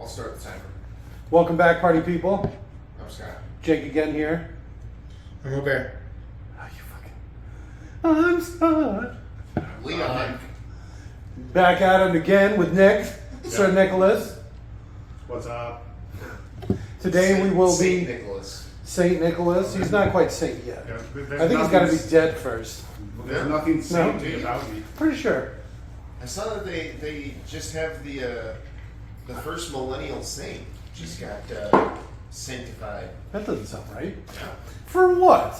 I'll start the timer. Welcome back, party people. I'm Scott. Jake again here. I'm okay. Oh, you fucking... I'm Scott. Leon. Back at it again with Nick, Sir Nicholas. What's up? Today we will Saint be Nicholas. Saint Nicholas. He's not quite saint yet. Yeah, I think he's got to be dead first. There's nothing saintly about me. Pretty sure. I saw that they just have the first millennial saint just got sanctified. That doesn't sound right. Yeah. For what?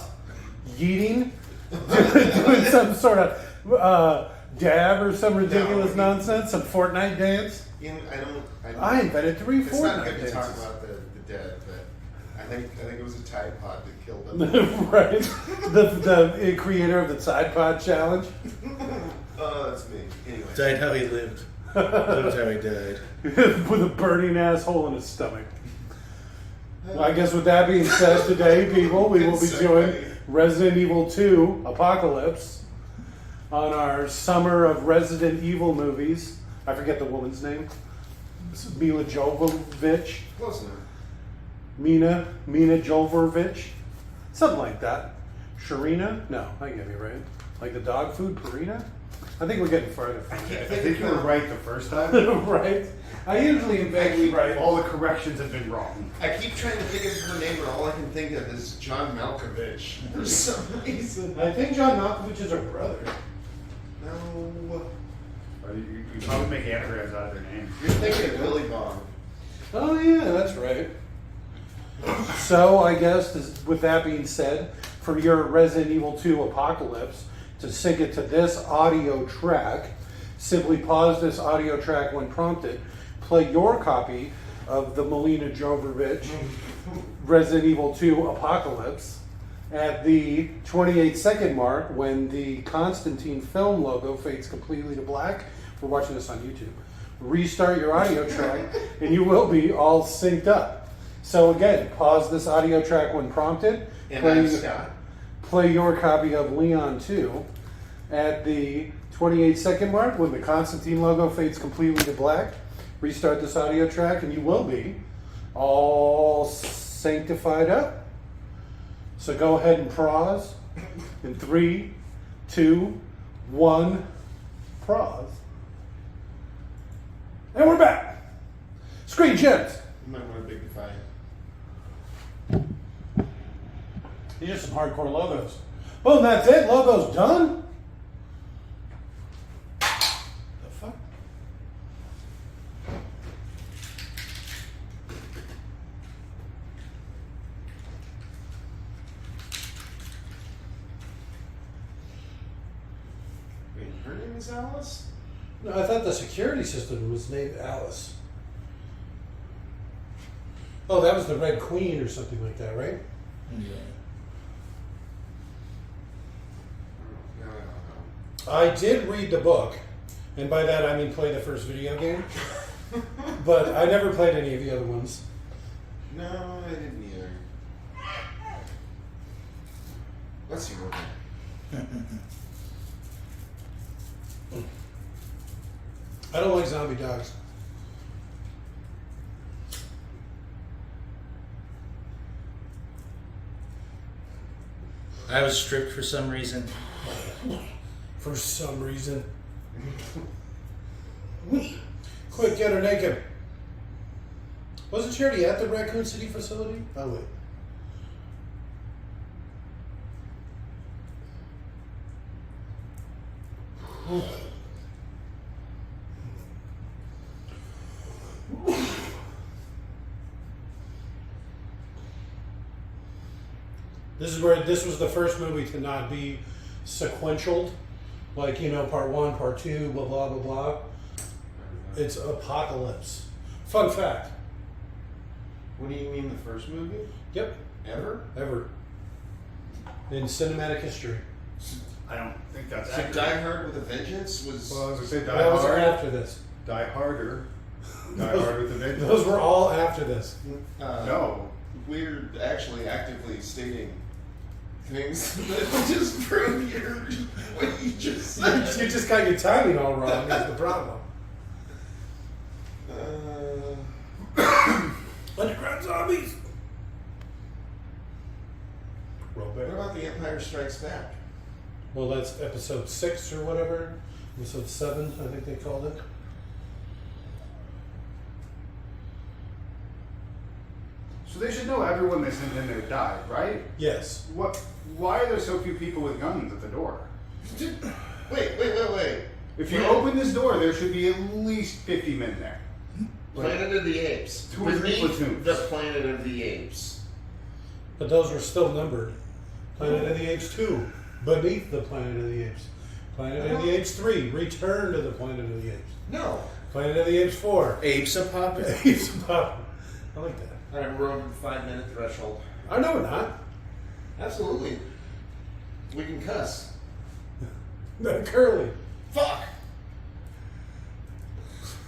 Yeeting? Doing some sort of dab or some ridiculous No, nonsense? Some Fortnite dance? Ian, I invented 3 It's not Fortnite good to talk dances. about the dead, but I think it was a Tide Pod that killed them. Right. The creator of the Tide Pod Challenge. Oh, that's me. Anyway. Died how he lived. Lived how he died. With a burning asshole in his stomach. Well, I guess with that being said, today, people, we will be doing Resident Evil 2 Apocalypse on our summer of Resident Evil movies. I forget the woman's name. This is Milla Jovovich. Close enough. Mina Jovovich. Something like that. Sharina? No, I get me right. Like the dog food, Purina? I think we're getting farther from I it. think you were right the first time. Right? I usually am vaguely right. All the corrections have been wrong. I keep trying to think of her name, and all I can think of is John Malkovich. For some reason. I think John Malkovich is her brother. No. You probably make anagrams out of their name. You're thinking of Billy Bob. Oh yeah, that's right. So I guess with that being said, for your Resident Evil 2 Apocalypse, to sync it to this audio track, simply pause this audio track when prompted, play your copy of the Milla Jovovich Resident Evil 2 Apocalypse at the 28-second mark when the Constantine film logo fades completely to black. We're watching this on YouTube. Restart your audio track and you will be all synced up. So again, pause this audio track when prompted. And I'm Scott. Play your copy of Leon 2 at the 28-second mark when the Constantine logo fades completely to black. Restart this audio track and you will be all sanctified up. So go ahead and pause in 3, 2, 1, pause. And we're back. Screen gems. You might want to bigify it. These are some hardcore logos. Well, that's it. Logo's done. The fuck? Wait, her name is Alice? No, I thought the security system was named Alice. Oh, that was the Red Queen or something like that, right? Yeah. No. I did read the book, and by that I mean play the first video game. But I never played any of the other ones. No, I didn't either. Let's see what I don't like zombie dogs. I was stripped for some reason. For some reason. Quick, get her naked. Wasn't she already at the Raccoon City facility? Oh, wait. This was the first movie to not be sequential, like, you know, part 1, part 2, blah, blah, blah, blah. It's Apocalypse. Fun fact. What do you mean the first movie? Yep. Ever? In cinematic history. I don't think that's So accurate. Die Hard with a Vengeance was... Well, I was going to say Die That was Hard. after this. Die Harder. Die Hard with the Vengeance. Those were all after this. No. We're actually actively stating things that just prove what you just said. You just got your timing all wrong. That's the problem. Empire Strikes Back. Well, that's episode 6 or whatever. Episode 7, I think they called it. So they should know everyone they sent in there died, right? Yes. What? Why are there so few people with guns at the door? Wait. If you open this door, there should be at least 50 men there. Planet of the Apes. 2 or 3 Beneath platoons. the Planet of the Apes. But those were still numbered. Planet of the Apes 2, Beneath the Planet of the Apes. Planet of the Apes 3, Return to the Planet of the Apes. No. Planet of the Apes 4, Apes are popping. Apes of Pop. I like that. All right, we're over the 5-minute threshold. I know we're not. Absolutely. We can cuss. Curly. Fuck!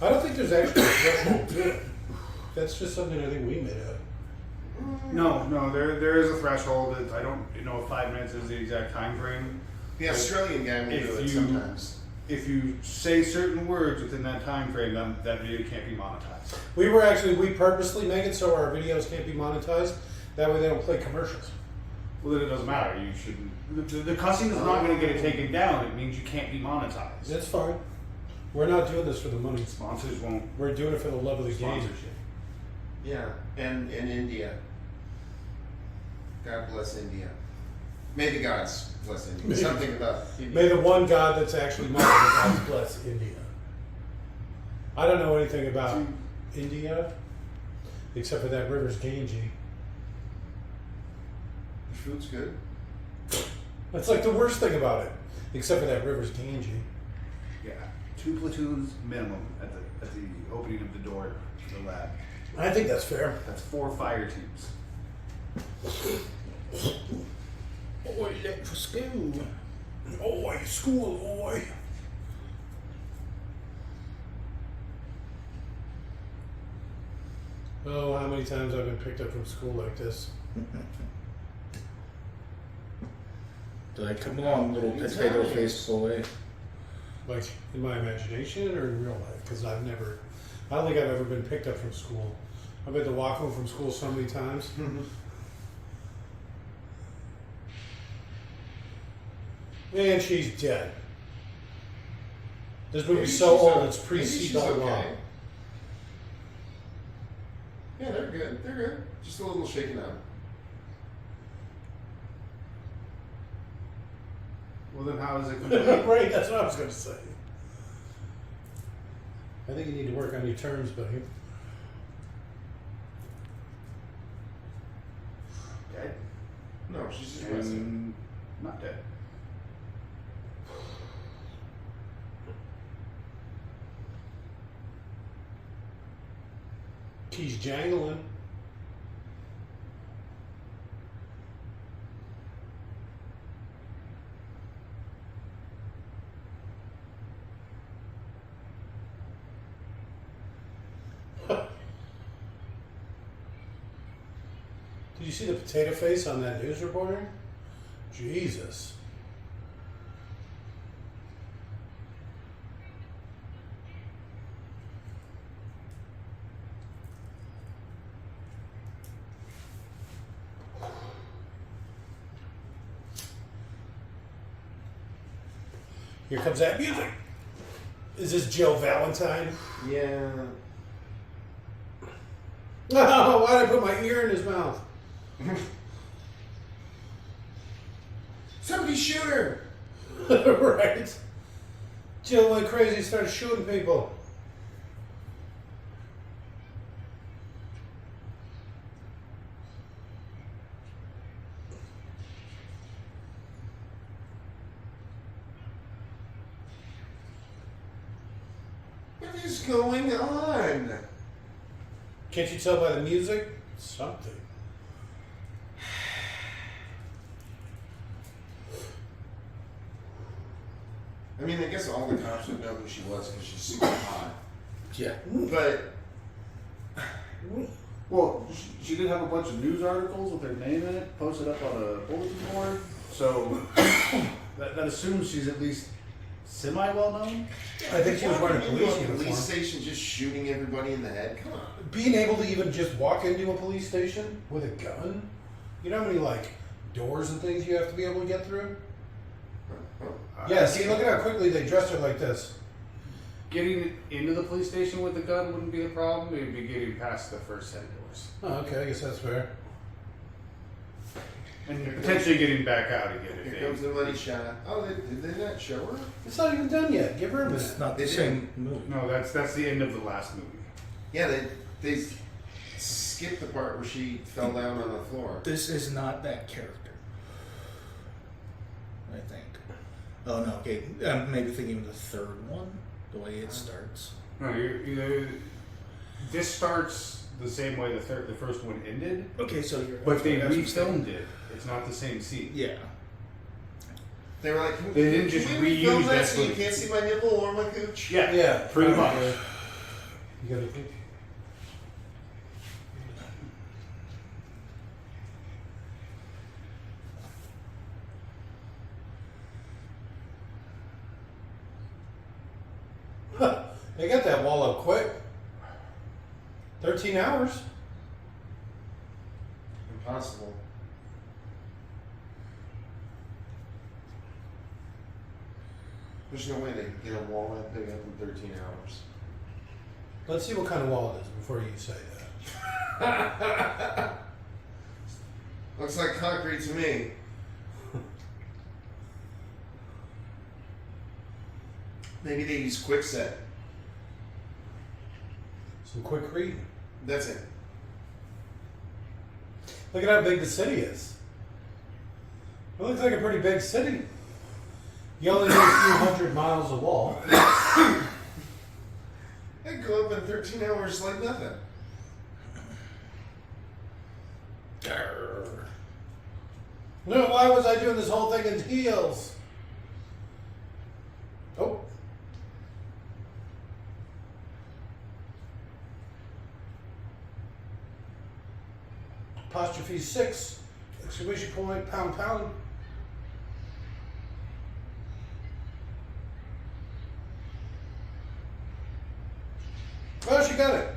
I don't think there's actually a threshold to it. That's just something I think we made up. No, there is a threshold. I don't know if 5 minutes is the exact time frame. The Australian guy will do it sometimes. If you say certain words within that time frame, then that video can't be monetized. We purposely make it so our videos can't be monetized. That way they don't play commercials. Well, then it doesn't matter. You shouldn't. The cussing is not going to get it taken down. It means you can't be monetized. That's fine. We're not doing this for the money. Sponsors won't. We're doing it for the love of the game. Sponsorship. Yeah, and in India. God bless India. May the gods bless India. Something about India. May the one God that's actually mine God bless India. I don't know anything about India except for that river's Ganges. The food's good. That's like the worst thing about it, except for that river's Ganges. Yeah, 2 platoons minimum at the opening of the door to the lab. I think that's fair. That's 4 fire teams. Oh, late for school. Oh, school, boy. Oh, how many times I've been picked up from school like this? Like, come along, little potato-faced boy. Like in my imagination or in real life? Because I don't think I've ever been picked up from school. I've had to walk home from school so many times. And she's dead. This movie's so old, it's pre-seatbelt law. Yeah, they're good. They're good. Just a little shaken up. Well, then how is it complete? Right, that's what I was going to say. I think you need to work on your terms, buddy. Dead? No, she's just resting. And not dead. He's jangling. Did you see the potato face on that news reporter? Jesus. Here comes that music. Is this Joe Valentine? Yeah. Oh, why did I put my ear in his mouth? Somebody shoot her! Right. Jill went crazy and started shooting people. What is going on? Can't you tell by the music? Something. I mean, I guess all the cops would know who she was because she's super hot. Yeah. But Well, she did have a bunch of news articles with her name in it posted up on a bulletin board, so that assumes she's at least semi-well known. I think she was wearing a walking police into a uniform. police station just shooting everybody in the head. Come on. Being able to even just walk into a police station with a gun. You know how many like doors and things you have to be able to get through? Yeah, see, look at how quickly they dressed her like this. Getting into the police station with the gun wouldn't be the problem. It would be getting past the first set of doors. Oh, okay, I guess that's fair. And potentially getting back out again. Here If comes they, the money shot. Oh, did they not show her? It's not even done yet. Give her a minute. It's not the They same movie. no, that's the end of the last movie. Yeah, they skipped the part where she fell down on the floor. This is not that character. I think. Oh no, okay. I'm maybe thinking of the third one, the way it starts. No, this starts the same way the first one ended, Okay, so you're. but they that's what I'm saying. refilmed it. It's not the same scene. Yeah. They were like, They didn't can just we refilm reuse that that so you footage. can't see my nipple or my cooch? Yeah, Yeah, pretty much. probably. You gotta think. Huh, they got that wall up quick. 13 hours. Impossible. There's no way they can get a wall that big up in 13 hours. Let's see what kind of wall it is before you say that. Looks like concrete to me. Maybe they use quickset. Some quick reading. That's it. Look at how big the city is. It looks like a pretty big city. You only need a few hundred miles of wall. They go up in 13 hours like nothing. Grrr. No, why was I doing this whole thing in heels? Oh. Apostrophe 6, exclamation point, pound, pound. Oh, she got it.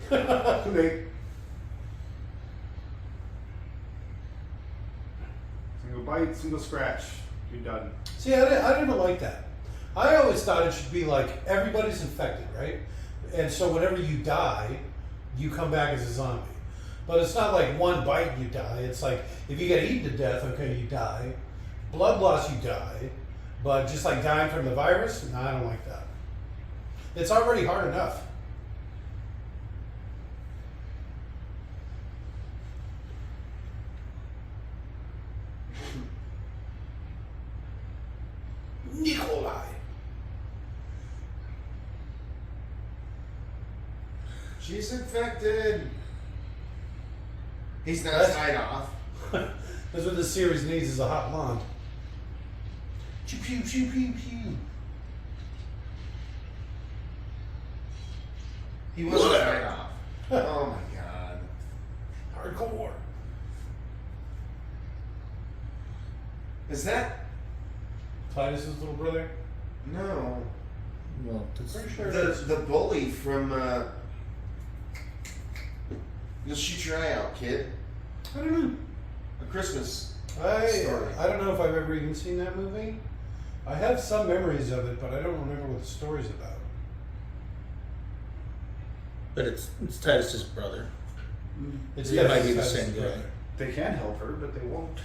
Too late. Single bite, single scratch. You're done. See, I never liked that. I always thought it should be like everybody's infected, right? And so whenever you die, you come back as a zombie. But it's not like one bite you die. It's like if you get eaten to death, okay, you die. Blood loss, you die. But just like dying from the virus, no, I don't like that. It's already hard enough. Nikolai. She's infected. He's not tied off. That's what this series needs is a hot blonde. Pew pew pew pew pew. He wasn't tied off. Oh my god. Hardcore. Is that? Titus's little brother? No. Well, that's, Pretty sure it is. The bully from You'll Shoot Your Eye Out, Kid. I don't know. A Christmas. I Story. don't know if I've ever even seen that movie. I have some memories of it, but I don't remember what the story's about. but it's Titus's brother. It's Yeah, it might be the Titus's same guy. brother. They can help her, but they won't.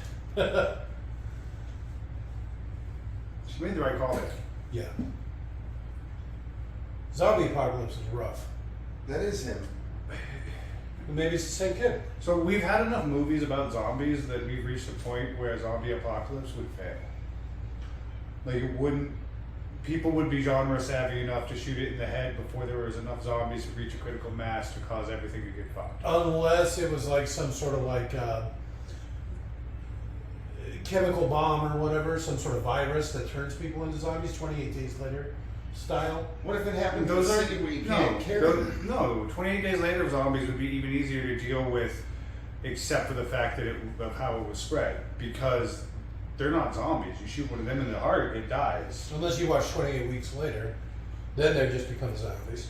She made the right call there. Yeah. Zombie apocalypse is rough. That is him. And maybe it's the same kid. So we've had enough movies about zombies that we've reached a point where a zombie apocalypse would fail. Like it wouldn't. People would be genre savvy enough to shoot it in the head before there was enough zombies to reach a critical mass to cause everything to get fucked. Unless it was like some sort of like chemical bomb or whatever, some sort of virus that turns people into zombies 28 days later style. What if it happened in Those the are city where you no, can't carry? no. 28 days later, zombies would be even easier to deal with, except for the fact that of how it was spread. Because they're not zombies. You shoot one of them in the heart, it dies. Unless you watch 28 weeks later, then they just become zombies.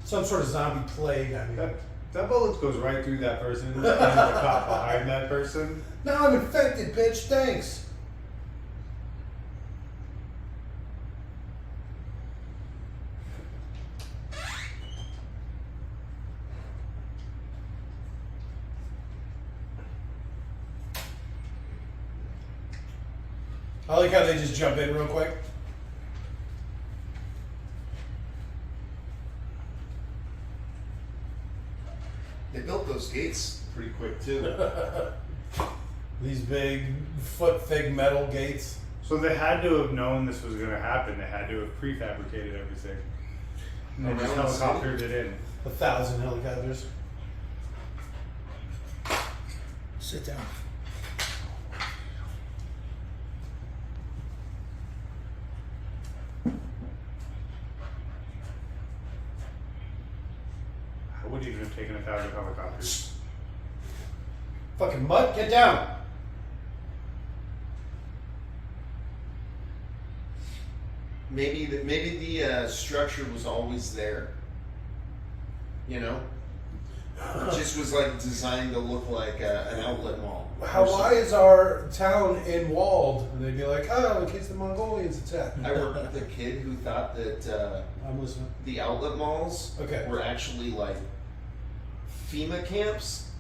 Some sort of zombie plague, I mean. That bullet goes right through that person and the cop behind that person. Now I'm infected, bitch, thanks. I like how they just jump in real quick. They built those gates pretty quick too. These big, foot-thick metal gates. So they had to have known this was going to happen. They had to have prefabricated everything. And they just Around the city? helicoptered it in. 1,000 helicopters. Sit down. I wouldn't even have taken 1,000 helicopters. Fucking mutt, get down! Maybe the structure was always there. You know, it just was like designed to look like an outlet mall. Why is our town walled? And they'd be like, oh, in case the Mongolians attack. I worked with a kid who thought that I'm listening. the outlet malls Okay. were actually like FEMA camps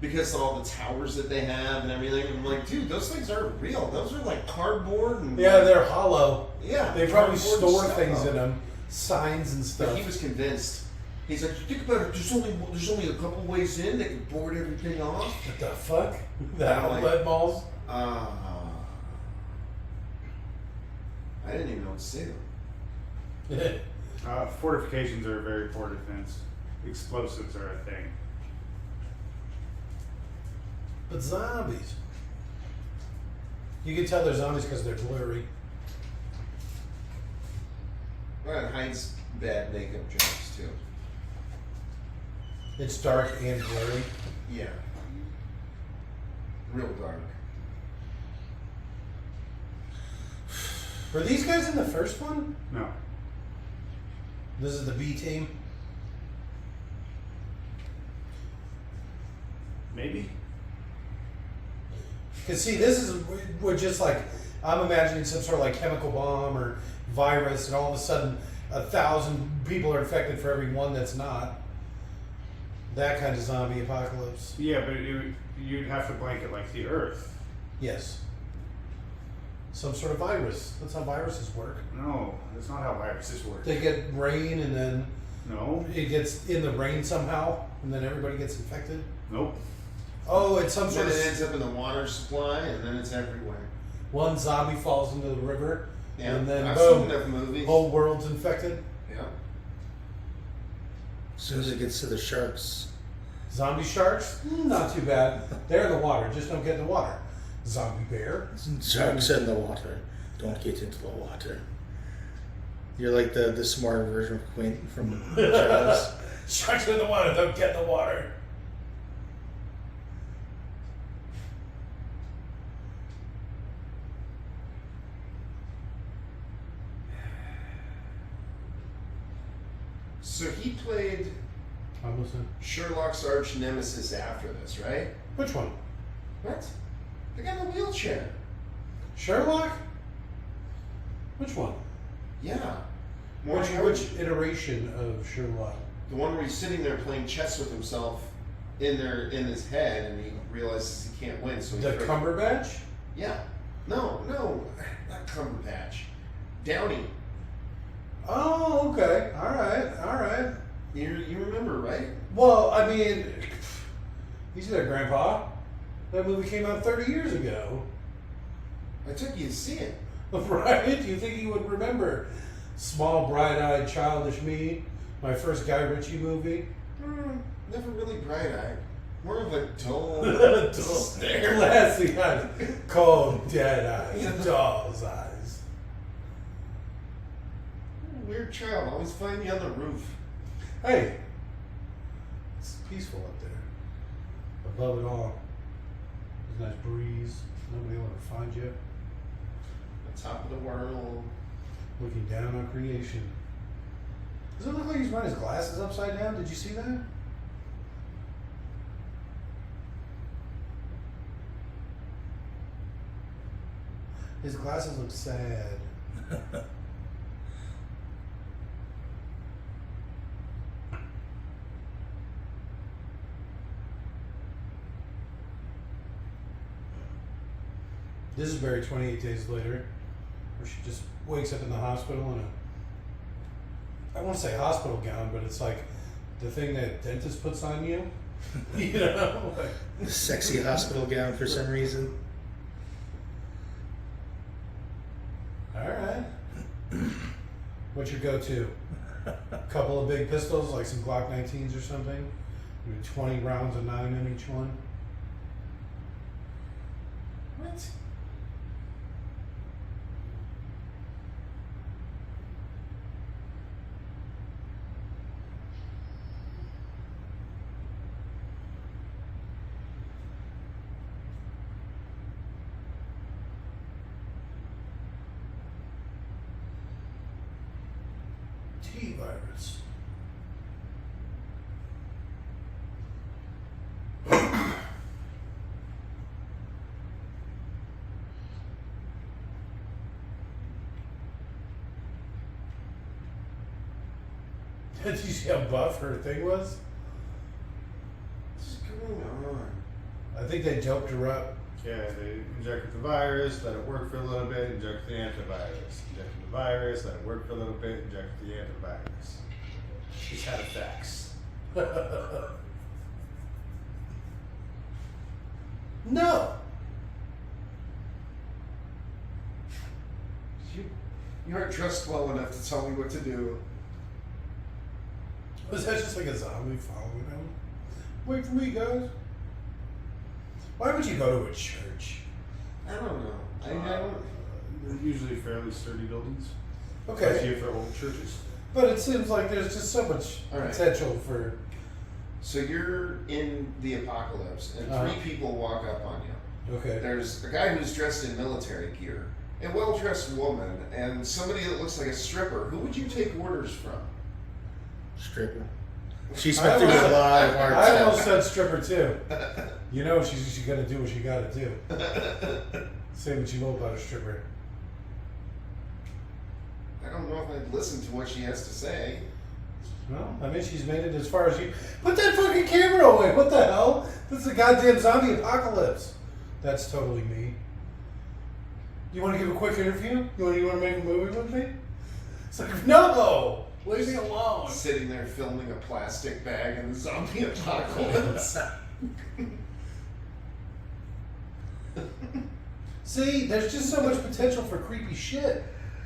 because of all the towers that they have and everything. I'm like, dude, those things aren't real. Those are like cardboard and Yeah, they're hollow. yeah. They probably cardboard store stuff. things in them, signs and But stuff. he was convinced. He's like, you think about it. There's only a couple ways in. They can board everything off. What the fuck? The Yeah, like- outlet malls? I didn't even know what to say to him. Fortifications are a very poor defense. Explosives are a thing. But zombies. You can tell they're zombies because they're blurry. Well, it hides bad makeup jobs too. It's dark and blurry. Yeah. Real dark. Were these guys in the first one? No. This is the B team. Maybe. Cause see, this is we're just like I'm imagining some sort of like chemical bomb or virus, and all of a sudden 1,000 people are infected for every one that's not. That kind of zombie apocalypse. Yeah, but you'd have to blanket like the Earth. Yes. Some sort of virus. That's how viruses work. No, that's not how viruses work. They get rain, and then No. it gets in the rain somehow, and then everybody gets infected. Nope. Oh, it's some And sort then of it ends up in the water supply, and then it's everywhere. one zombie falls into the river, Yeah. and then I've boom, seen enough movies. whole world's infected. Yeah. As soon as it gets to the sharks, Zombie sharks, not too bad. They're in the water, just don't get in the water. Zombie bear, sharks in the water. Don't get into the water. You're like the smarter version of Quint from Jaws. sharks in the water, don't get in the water. So he played I'm listening. Sherlock's arch nemesis after this, right? Which one? What? The guy in the wheelchair. Sherlock? Which one? Yeah. Which Moriarty. which iteration of Sherlock? The one where he's sitting there playing chess with himself in his head, and he realizes he can't win, so he The throws- Cumberbatch? Yeah. No, not Cumberbatch. Downey. Oh, okay. Alright. You remember, right? Well, I mean, he's there, Grandpa. That movie came out 30 years ago. I took you to see it. Right? You think he would remember Small, Bright-Eyed, Childish Me, my first Guy Ritchie movie? Never really bright-eyed. More of a dull stare. Glassy eyes, cold, dead eyes, doll's eyes. Weird child. Always find me on the roof. Hey, it's peaceful up there. Above it all, there's a nice breeze. Nobody will ever find you. The top of the world. Looking down on creation. Does it look like he's wearing his glasses upside down? Did you see that? His glasses look sad. This is buried 28 days later, where she just wakes up in the hospital in a, I won't say hospital gown, but it's like the thing that dentist puts on you. You know? Like, Sexy hospital gown for some reason. alright. What's your go-to? Couple of big pistols, like some Glock 19s or something? Maybe 20 rounds of 9 in each one? What? T-virus. Did you see how buff her thing was? What's going on? I think they doped her up. Yeah, they injected the virus, let it work for a little bit, injected the antivirus. Injected the virus, let it work for a little bit, injected the antivirus. She's had effects. No. You aren't dressed well enough to tell me what to do. Was that just like a zombie following him? Wait for me, guys. Why would you go to a church? I don't know. I don't. They're usually fairly sturdy buildings. Okay. Especially if they're old churches. But it seems like there's just so much All right. potential for. So you're in the apocalypse, and three people walk up on you. Okay. There's a guy who's dressed in military gear, a well-dressed woman, and somebody that looks like a stripper. Who would you take orders from? Stripper. She spent through a lot of hard I stuff. almost said stripper too. You know she's gotta do what she gotta do. Say what you will about a stripper. I don't know if I'd listen to what she has to say. Well, I mean she's made it as far as you. Put that fucking camera away. What the hell? This is a goddamn zombie apocalypse. That's totally me. You want to give a quick interview? You want to make a movie with me? It's like no. Leave me alone. Sitting there filming a plastic bag in the zombie apocalypse. See, there's just so much potential for creepy shit.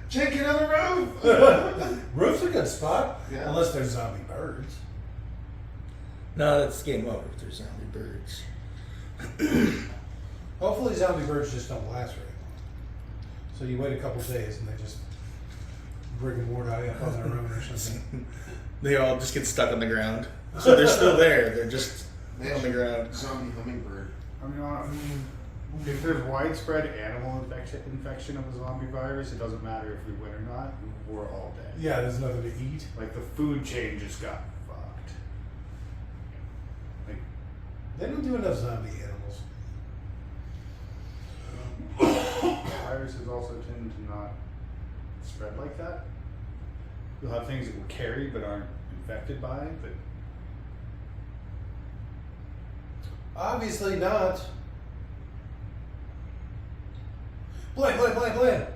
Jake, get on the roof! Roof's a good spot, Yeah. unless there's zombie birds. No, that's game over if there's zombie birds. Hopefully, zombie birds just don't last very long. So you wait a couple days and they just rigor mortis up on their own or something. They all just get stuck on the ground. So they're still there. They're just on the ground. Zombie hummingbird. I mean, if there's widespread animal infection of the zombie virus, it doesn't matter if we win or not. We're all dead. Yeah, there's nothing to eat. Like the food chain just got fucked. Like They don't do enough zombie animals. viruses also tend to not spread like that. You'll have things that will carry but aren't infected by it, but Obviously not. Glen.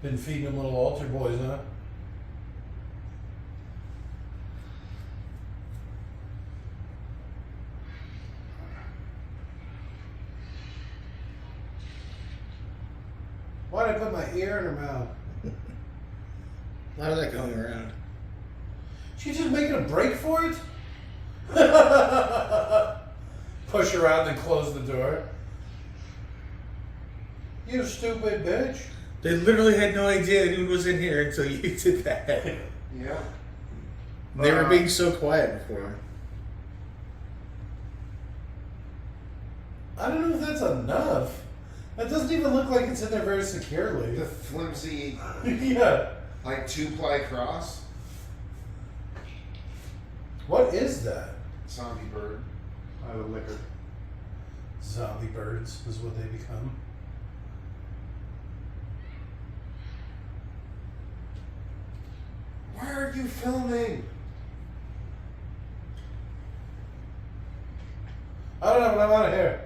Been feeding them little altar boys, huh? Why'd I put my ear in her mouth? A lot of that going around. She's just making a break for it? Push her out and then close the door. You stupid bitch. They literally had no idea anyone was in here until you did that. Yeah. They were being so quiet before. I don't know if that's enough. That doesn't even look like it's in there very securely. The flimsy, Yeah. like 2-ply cross. What is that? Zombie bird. The liquor. Zombie birds is what they become. Why are you filming? I don't know, but I'm out of here.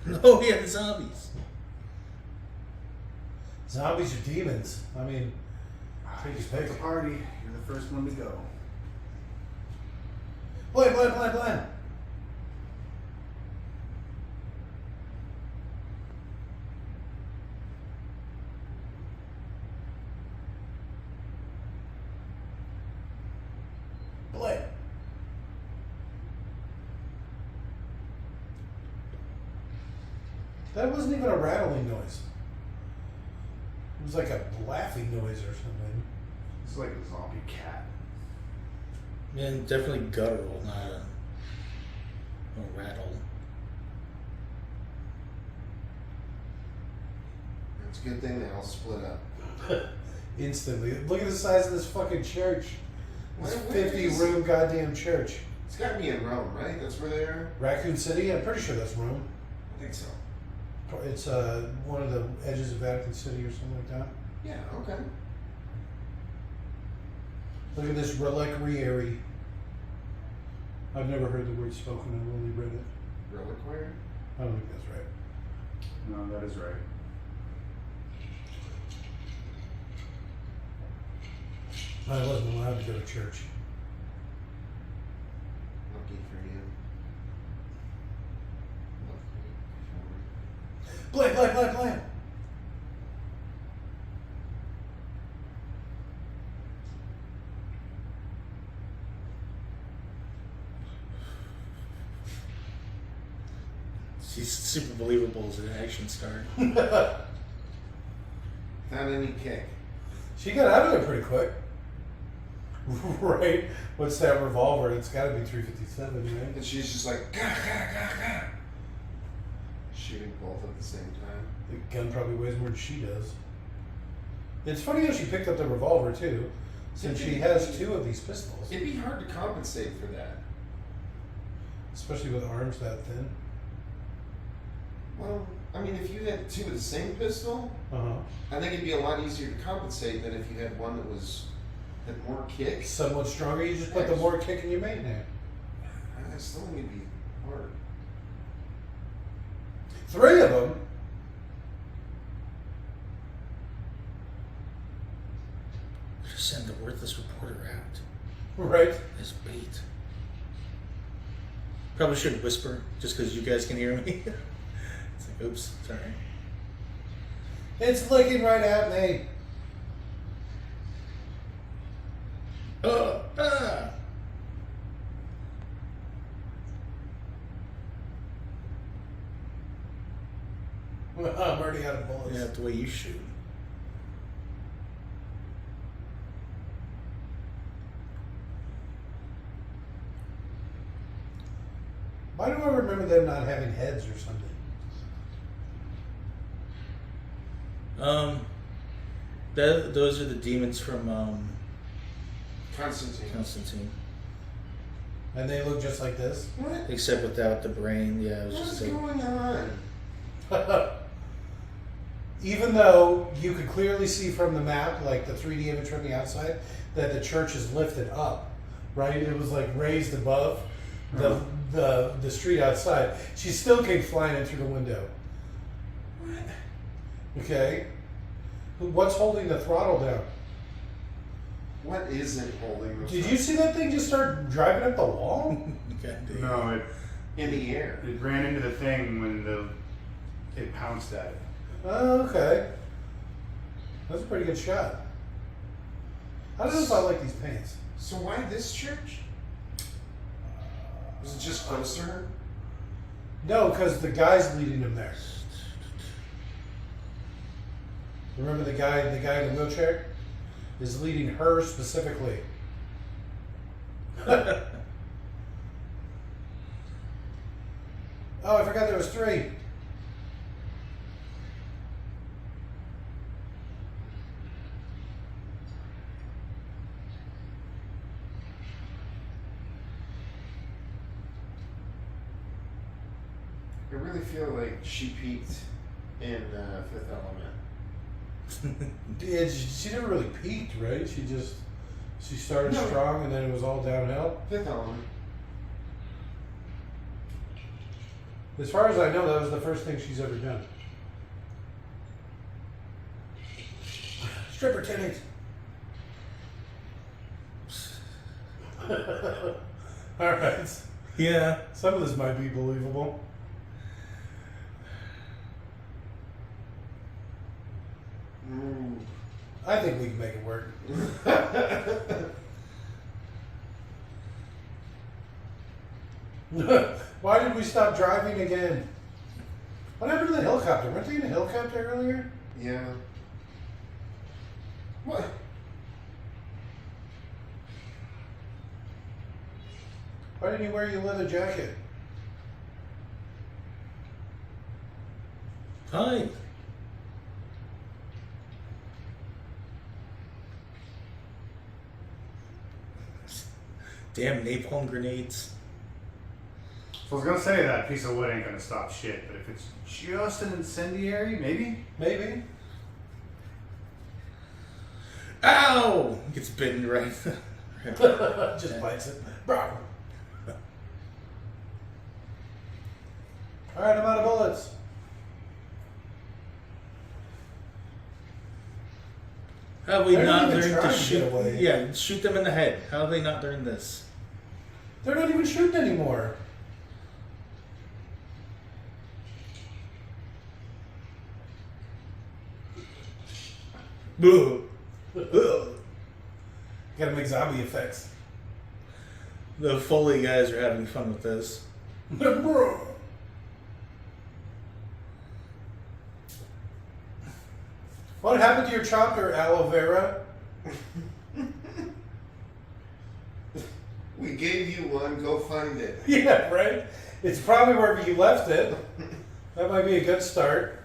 No, yeah, the zombies. Zombies are demons. I mean, take your Pick pick. a party. You're the first one to go. Glen. Glen. That wasn't even a rattling noise. It was like a laughing noise or something. It's like a zombie cat. And definitely guttural, not a rattle. It's a good thing they all split up. Instantly. Look at the size of this fucking church. This Where 50 is- room goddamn church. It's got to be in Rome, right? That's where they are? Raccoon City? I'm pretty sure that's Rome. I think so. It's one of the edges of Vatican City or something like that. Yeah, okay. Look at this reliquary. I've never heard the word spoken, I've only read it. Reliquary? I don't think that's right. No, that is right. I wasn't allowed to go to church. Lucky for you. Glen. She's super believable as an action star. Not any kick. She got out of there pretty quick. Right? What's that revolver? It's got to be 357, right? And she's just like, gah, gah, gah, gah. Shooting both at the same time. The gun probably weighs more than she does. It's funny how she picked up the revolver too, since she has 2 of these pistols, It'd be hard to compensate for that. especially with arms that thin. Well, I mean, if you had 2 of the same pistol, I think it'd be a lot easier to compensate than if you had one that had more kick. Somewhat stronger. You just put the more kick in your main hand. I still think it'd be hard. 3 of them. Just send the worthless reporter out Right? as bait. Probably shouldn't whisper just because you guys can hear me. It's like, oops, sorry. It's looking right at me. Ah! I'm already out of bullets. Yeah, the way you shoot. Why do I remember them not having heads or something? Those are the demons from Constantine. Constantine. And they look just like this? What? Except without the brain. Yeah, it was What's just a, going on? Even though you could clearly see from the map, like the 3D image from the outside, that the church is lifted up, right? It was like raised above the street outside. She still came flying in through the window. Okay. What's holding the throttle down? What isn't holding the Did you see that thing just start driving up the wall? God damn. No, in the air? it ran into the thing when it pounced at it. Oh, okay. That's a pretty good shot. I don't know if I like these paints. So why this church? Was it just close to her? No, because the guy's leading them there. Remember the guy in the wheelchair? is leading her specifically. Oh, I forgot there was 3. I really feel like she peaked in Fifth Element. She never really peaked, right? She started strong and then it was all downhill. Fifth Element. As far as I know, that was the first thing she's ever done. Stripper titties. All right. Yeah. Some of this might be believable. I think we can make it work. Why did we stop driving again? What happened to the helicopter? Weren't they in a helicopter earlier? Yeah. What? Why didn't you wear your leather jacket? Fine. Damn napalm grenades. So I was gonna say that piece of wood ain't gonna stop shit, but if it's just an incendiary, maybe? Maybe. Ow! Gets bitten right. Just bites it. Bro. Alright, I'm out of bullets. How have we They're not not even learned to trying to shoot? get away. Yeah, shoot them in the head. How have they not learned this? They're not even shooting anymore. Ugh. Gotta make zombie effects. The Foley guys are having fun with this. Bro. What happened to your chopper, aloe vera? We gave you one, go find it. Yeah, right? It's probably wherever you left it. That might be a good start.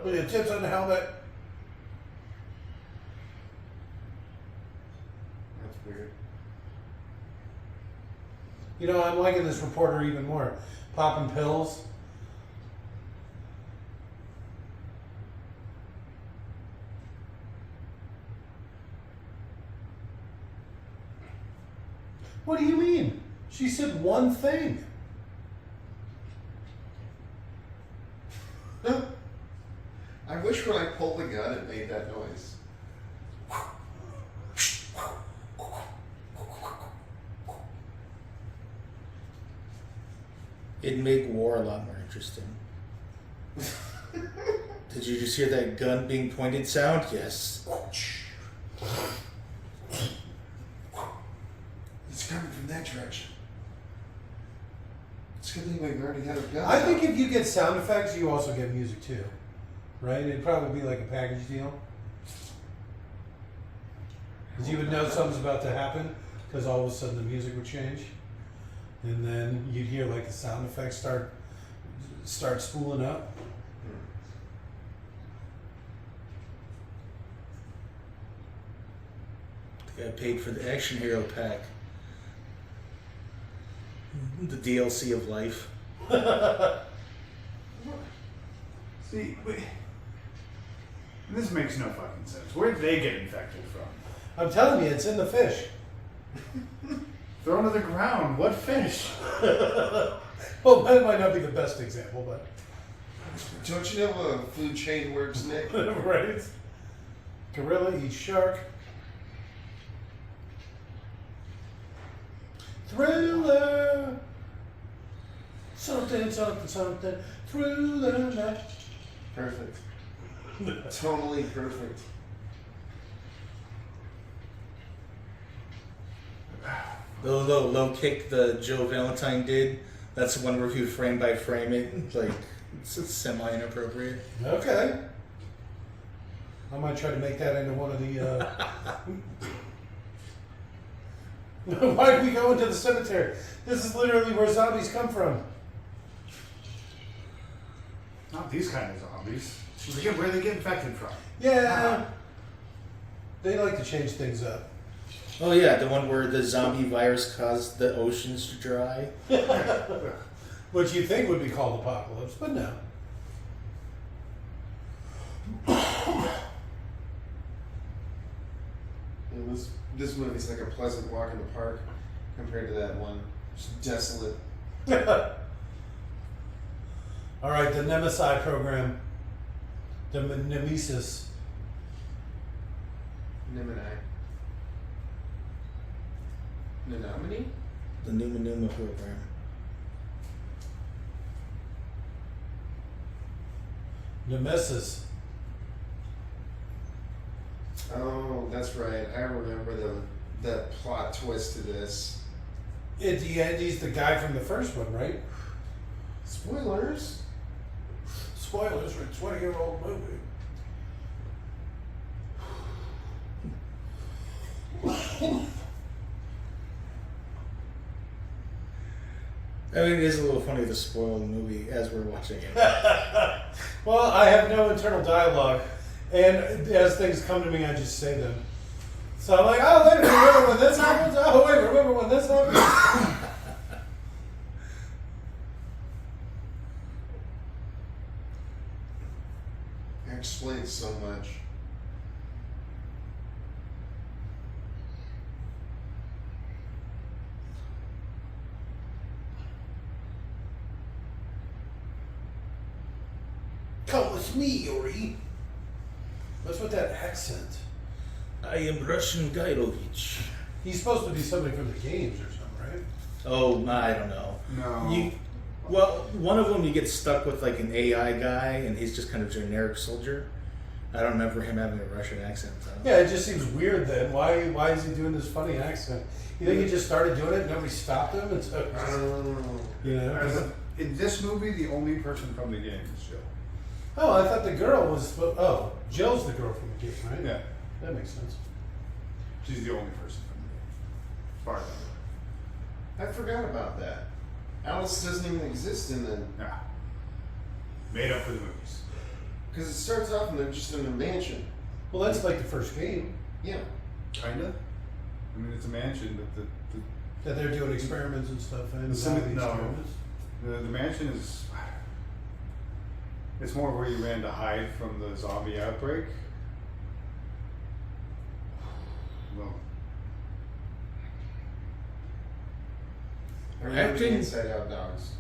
With your tips on the helmet. That's weird. You know, I'm liking this reporter even more. Popping pills. What do you mean? She said one thing. I wish when I pulled the gun it made that noise. It'd make war a lot more interesting. Did you just hear that gun being pointed sound? Yes. It's coming from that direction. It's a good thing we've already got a gun. I think if you get sound effects, you also get music too. Right? It'd probably be like a package deal. Because you would know something's about to happen, because all of a sudden the music would change. And then you'd hear like the sound effects start spooling up. The guy paid for the Action Hero pack. The DLC of life. See, this makes no fucking sense. Where'd they get infected from? I'm telling you, it's in the fish. Thrown to the ground. What fish? Well, that might not be the best example, but Don't you know how a food chain works, Nick? right? Gorilla eats shark. Thriller. Something, something, something. Through the night. Perfect. Totally perfect. The little low kick the Joe Valentine did. That's the one where if you frame by frame it, like it's semi inappropriate. Okay. I might try to make that into one of the. Why did we go into the cemetery? This is literally where zombies come from. Not these kind of zombies. Where they get infected from? Yeah. They like to change things up. Oh yeah, the one where the zombie virus caused the oceans to dry. Which you think would be called apocalypse, but no. This movie's like a pleasant walk in the park compared to that one. Just desolate. All right, the Nemesis program. The Nemesis. Menominee? The Numa Numa program. Nemesis. Oh, that's right. I remember the plot twist to this. At the end, he's the guy from the first one, right? Spoilers? Spoilers for a 20-year-old movie. I mean, it is a little funny to spoil the movie as we're watching it. Well, I have no internal dialogue, and as things come to me, I just say them. So I'm like, oh, wait, remember when this happens? Oh, wait, remember when this happens? It explains so much. Come with me, Yuri. What's with that accent? I am Russian Gairovich. He's supposed to be somebody from the games or something, right? Oh, I don't know. No. Well, one of them you get stuck with like an AI guy, and he's just kind of a generic soldier. I don't remember him having a Russian accent though. Yeah, it just seems weird then. Why is he doing this funny accent? You think he just started doing it and nobody stopped him? And so, you know? In this movie, the only person from the game is Jill. Oh, I thought the girl was. Oh, Jill's the girl from the game, right? Yeah. That makes sense. She's the only person from the game. As far as I know. I forgot about that. Alice doesn't even exist in the. Yeah. Made up for the movies. Because it starts off and they're just in a mansion. Well, that's like the first game Yeah. Kinda. I mean, it's a mansion, but that they're doing experiments and stuff in. The zombie no. experiments. the mansion is. It's more where you ran to hide from the zombie outbreak. Well, I remember the Acting. Inside Out dogs.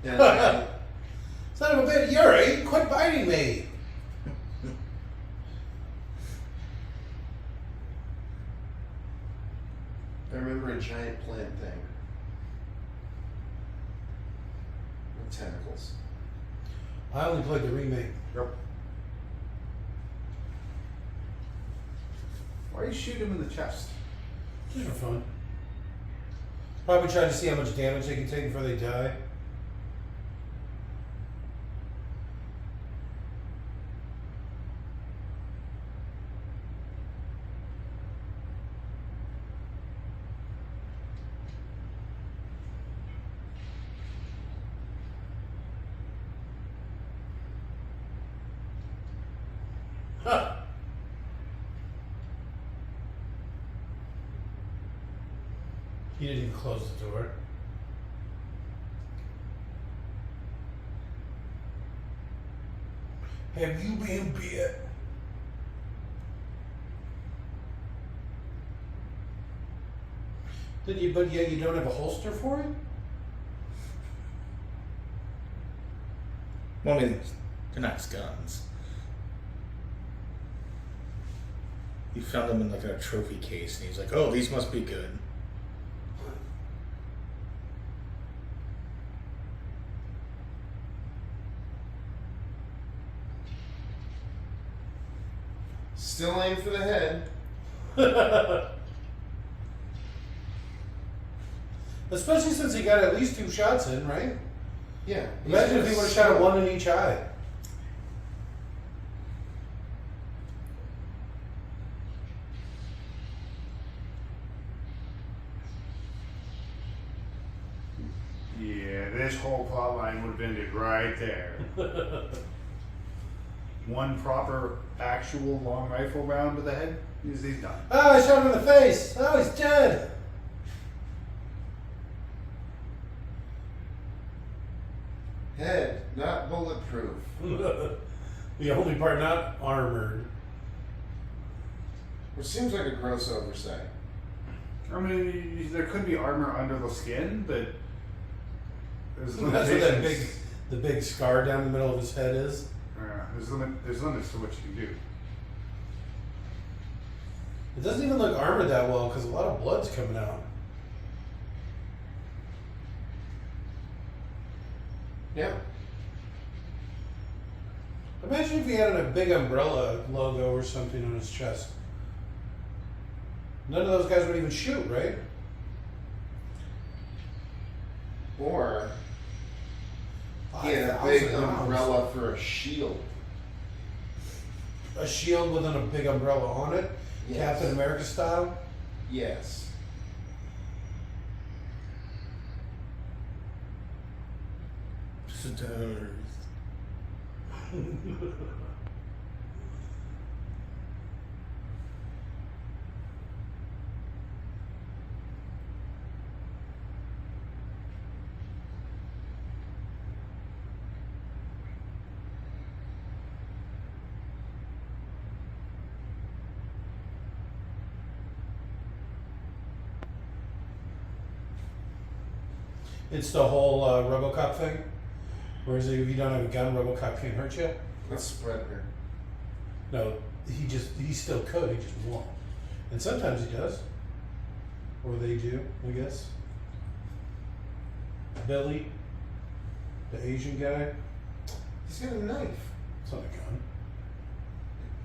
Yeah. Son of a bitch, Yuri, quit biting me. I remember a giant plant thing. With tentacles. I only played the remake. yep. Why you shoot him in the chest? Just for fun. Probably trying to see how much damage they can take before they die. Huh. He didn't even close the door. Have you been bit? But yet you don't have a holster for it? Well, I mean, they're not his guns. He found them in like a trophy case, and he's like, "Oh, these must be good." Still aim for the head. Especially since he got at least 2 shots in, right? Yeah. Imagine if he would have shot one in each eye. Yeah, this whole plot line would have ended right there. One proper, actual long rifle round to the head, he's done. Oh, I shot him in the face. Oh, he's dead. Head, not bulletproof. The only part not armored. Which seems like a gross oversight. I mean, there could be armor under the skin, but there's That's what that limitations. the big scar down the middle of his head is. Yeah, there's limits to what you can do. It doesn't even look armored that well because a lot of blood's coming out. Yeah. Imagine if he had a big umbrella logo or something on his chest. None of those guys would even shoot, right? Or he had a big 5,000 rounds. umbrella for a shield. A shield with a big umbrella on it, Yes. Captain America style. Yes. It's the whole RoboCop thing. Whereas if you don't have a gun, RoboCop can't hurt you. That's Predator. No, he still could. He just won't. And sometimes he does, or they do, I guess. Billy, the Asian guy. He's got a knife. It's not a gun.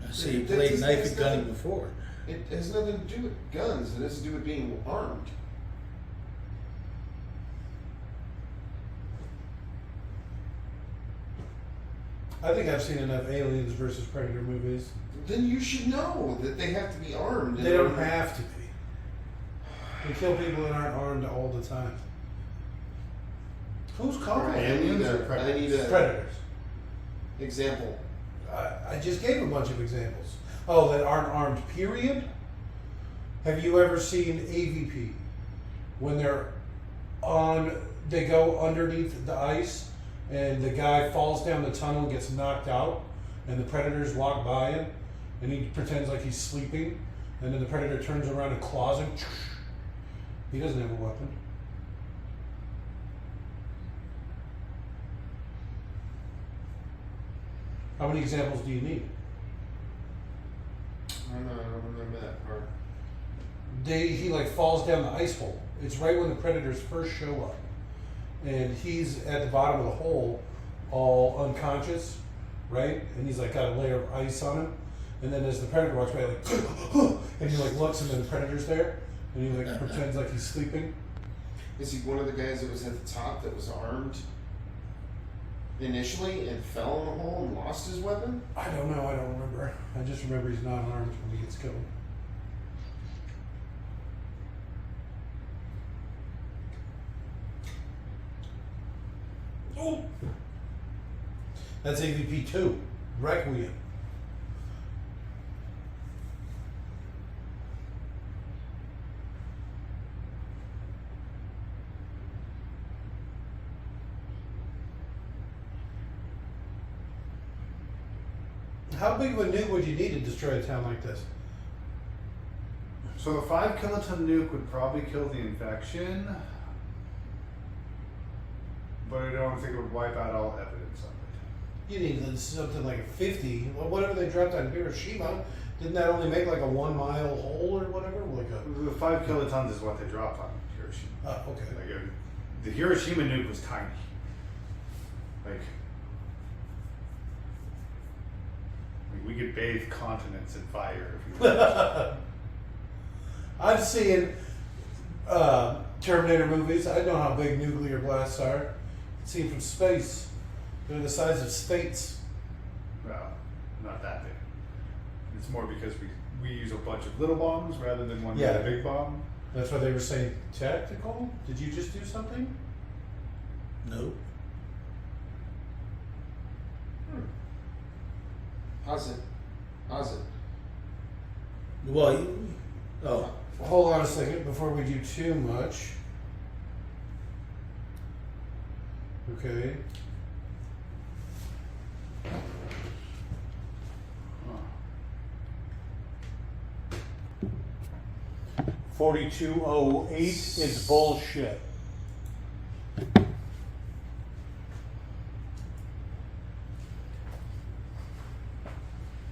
I see you That played just knife makes and gunning nothing- before. It has nothing to do with guns. It has to do with being armed. I think I've seen enough Aliens versus Predator movies. Then you should know that they have to be armed. in They don't order- have to be. They kill people that aren't armed all the time. Who's calling Alright, Aliens or I Predators? need a Predators. example. I just gave a bunch of examples. Oh, that aren't armed, period? Have you ever seen AVP? When they go underneath the ice and the guy falls down the tunnel and gets knocked out and the predators walk by him and he pretends like he's sleeping and then the predator turns around and claws him. He doesn't have a weapon. How many examples do you need? I don't remember that part. He like falls down the ice hole. It's right when the predators first show up, and he's at the bottom of the hole, all unconscious, right? And he's like got a layer of ice on him. And then as the predator walks by, like, and he like looks, and then the predator's there, and he like pretends like he's sleeping. Is he one of the guys that was at the top that was armed initially and fell in the hole and lost his weapon? I don't know. I don't remember. I just remember he's not armed when he gets killed. Oh, that's AVP 2, Requiem. How big of a nuke would you need to destroy a town like this? So the 5 kiloton nuke would probably kill the infection, but I don't think it would wipe out all evidence of it. You need something like a 50, well, whatever they dropped on Hiroshima. Didn't that only make like a 1 mile hole or whatever? Like a. The 5 kilotons is what they dropped on Hiroshima. Oh, okay. Like the Hiroshima nuke was tiny. Like we could bathe continents in fire if you wanted. I've seen Terminator movies. I know how big nuclear blasts are. Seen from space. They're the size of states. Well, not that big. It's more because we use a bunch of little bombs rather than one Yeah. big bomb. That's why they were saying tactical? Did you just do something? Nope. How's it? Well, oh, Hold on a second before we do too much. Okay. Huh. 4208 is bullshit.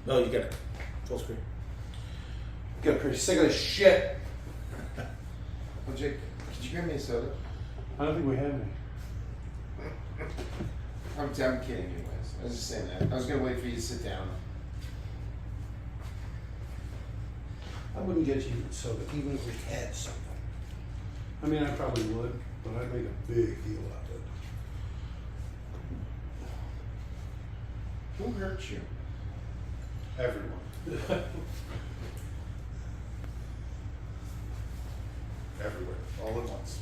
no, you got it. Full screen. Get pretty sick of this shit. Well, Jake, could you grab me a soda? I don't think we have any. I'm kidding anyways. I was just saying that. I was gonna wait for you to sit down. I wouldn't get you soda even if we had something. I mean, I probably would, but I'd make a big deal out of it. Who hurt you? Everyone. Everywhere. All at once.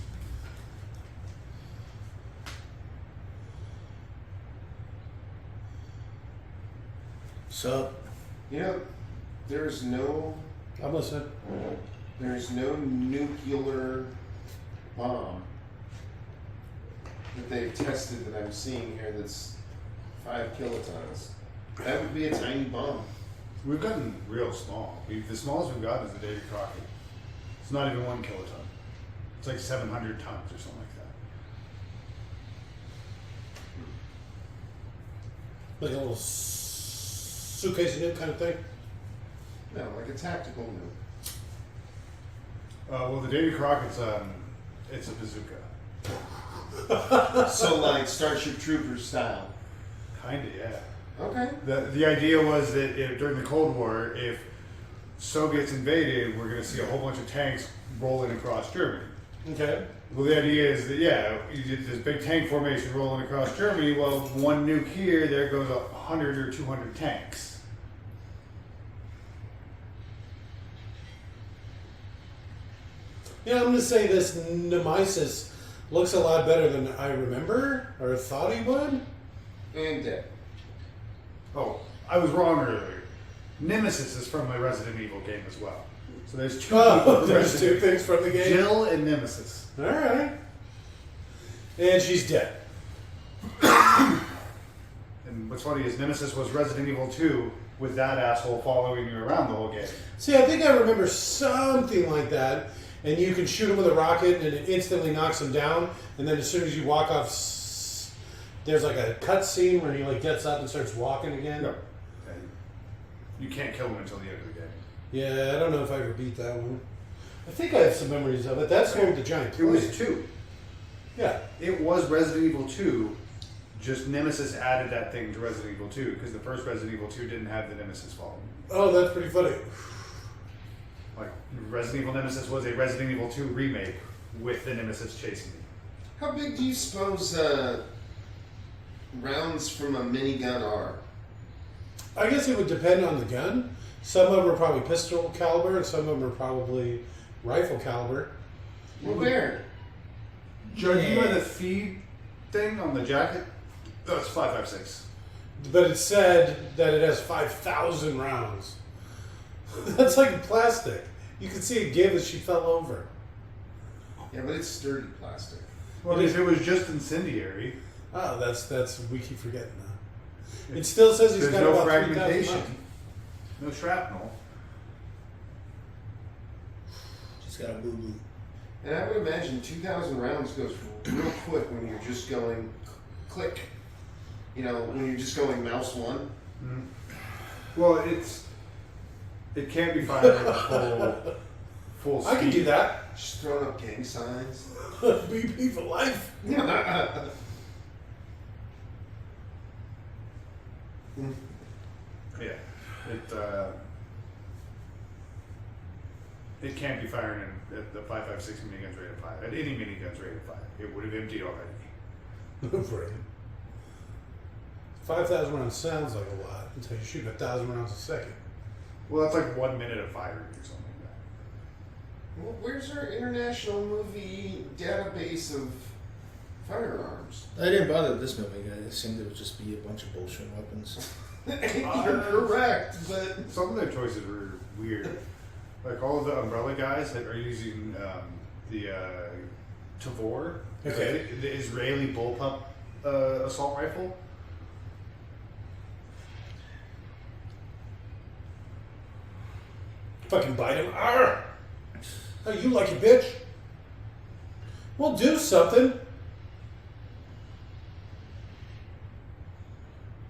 So, You know, there's no I'm listening. nuclear bomb that they've tested that I'm seeing here that's 5 kilotons. That would be a tiny bomb. We've gotten real small. The smallest we've got is the Davy Crockett. It's not even 1 kiloton. It's like 700 tons or something like that. Like a little suitcase nuke kind of thing. No, like a tactical nuke. Well, the Davy Crockett's it's a bazooka. So like Starship Troopers style. Kinda, yeah. Okay. The idea was that during the Cold War, if Soviets invaded, we're going to see a whole bunch of tanks rolling across Germany. Okay. Well, the idea is that, yeah, you get this big tank formation rolling across Germany. Well, one nuke here, there goes 100 or 200 tanks. Yeah, I'm going to say this Nemesis looks a lot better than I remember or thought he would. And dead. Oh, I was wrong earlier. Nemesis is from the Resident Evil game as well. So there's two. Oh, people there's Resident two Evil. things from the game. Jill and Nemesis. All right. And she's dead. And what's funny is Nemesis was Resident Evil 2 with that asshole following you around the whole game. See, I think I remember something like that. And you can shoot him with a rocket, and it instantly knocks him down. And then as soon as you walk off, there's like a cut scene where he like gets up and starts walking again. No. And you can't kill him until the end of the game. Yeah, I don't know if I ever beat that one. I think I have some memories of it. That's one with the giant It was plane. 2. Yeah. It was Resident Evil 2, just Nemesis added that thing to Resident Evil 2 because the first Resident Evil 2 didn't have the Nemesis following. Oh, that's pretty funny. Like, Resident Evil Nemesis was a Resident Evil 2 remake with the Nemesis chasing me. How big do you suppose rounds from a minigun are? I guess it would depend on the gun. Some of them are probably pistol caliber, and some of them are probably rifle caliber. Well, where? Joe, do you know the feed thing on the jacket? Oh, it's 5.56. But it said that it has 5,000 rounds. That's like plastic. You can see it give as she fell over. Yeah, but it's sturdy plastic. Well, if it was just incendiary, Oh, that's we keep forgetting that. It still says he's there's got no about 3,000 fragmentation, rounds. no shrapnel. she's got a boo boo. And I would imagine 2,000 rounds goes real quick when you're just going click. You know, when you're just going mouse 1. Well, it can't be fired at full speed. I can do that. Just throwing up gang signs. BP for life. Yeah, It can't be firing at the 5.56 miniguns rated 5. At any miniguns rated 5, it would have emptied already. Right. 5,000 rounds sounds like a lot until you shoot 1,000 rounds a second. Well, that's like 1 minute of firing or something like that. Well, where's our international movie database of firearms? I didn't bother with this movie. I assumed it would just be a bunch of bullshit weapons. You're correct, but Some of their choices were weird. Like all of the umbrella guys that are using the Tavor, Okay. the Israeli bullpup assault rifle. Fucking bite him. Arr! Oh, you like it, bitch? Well, do something.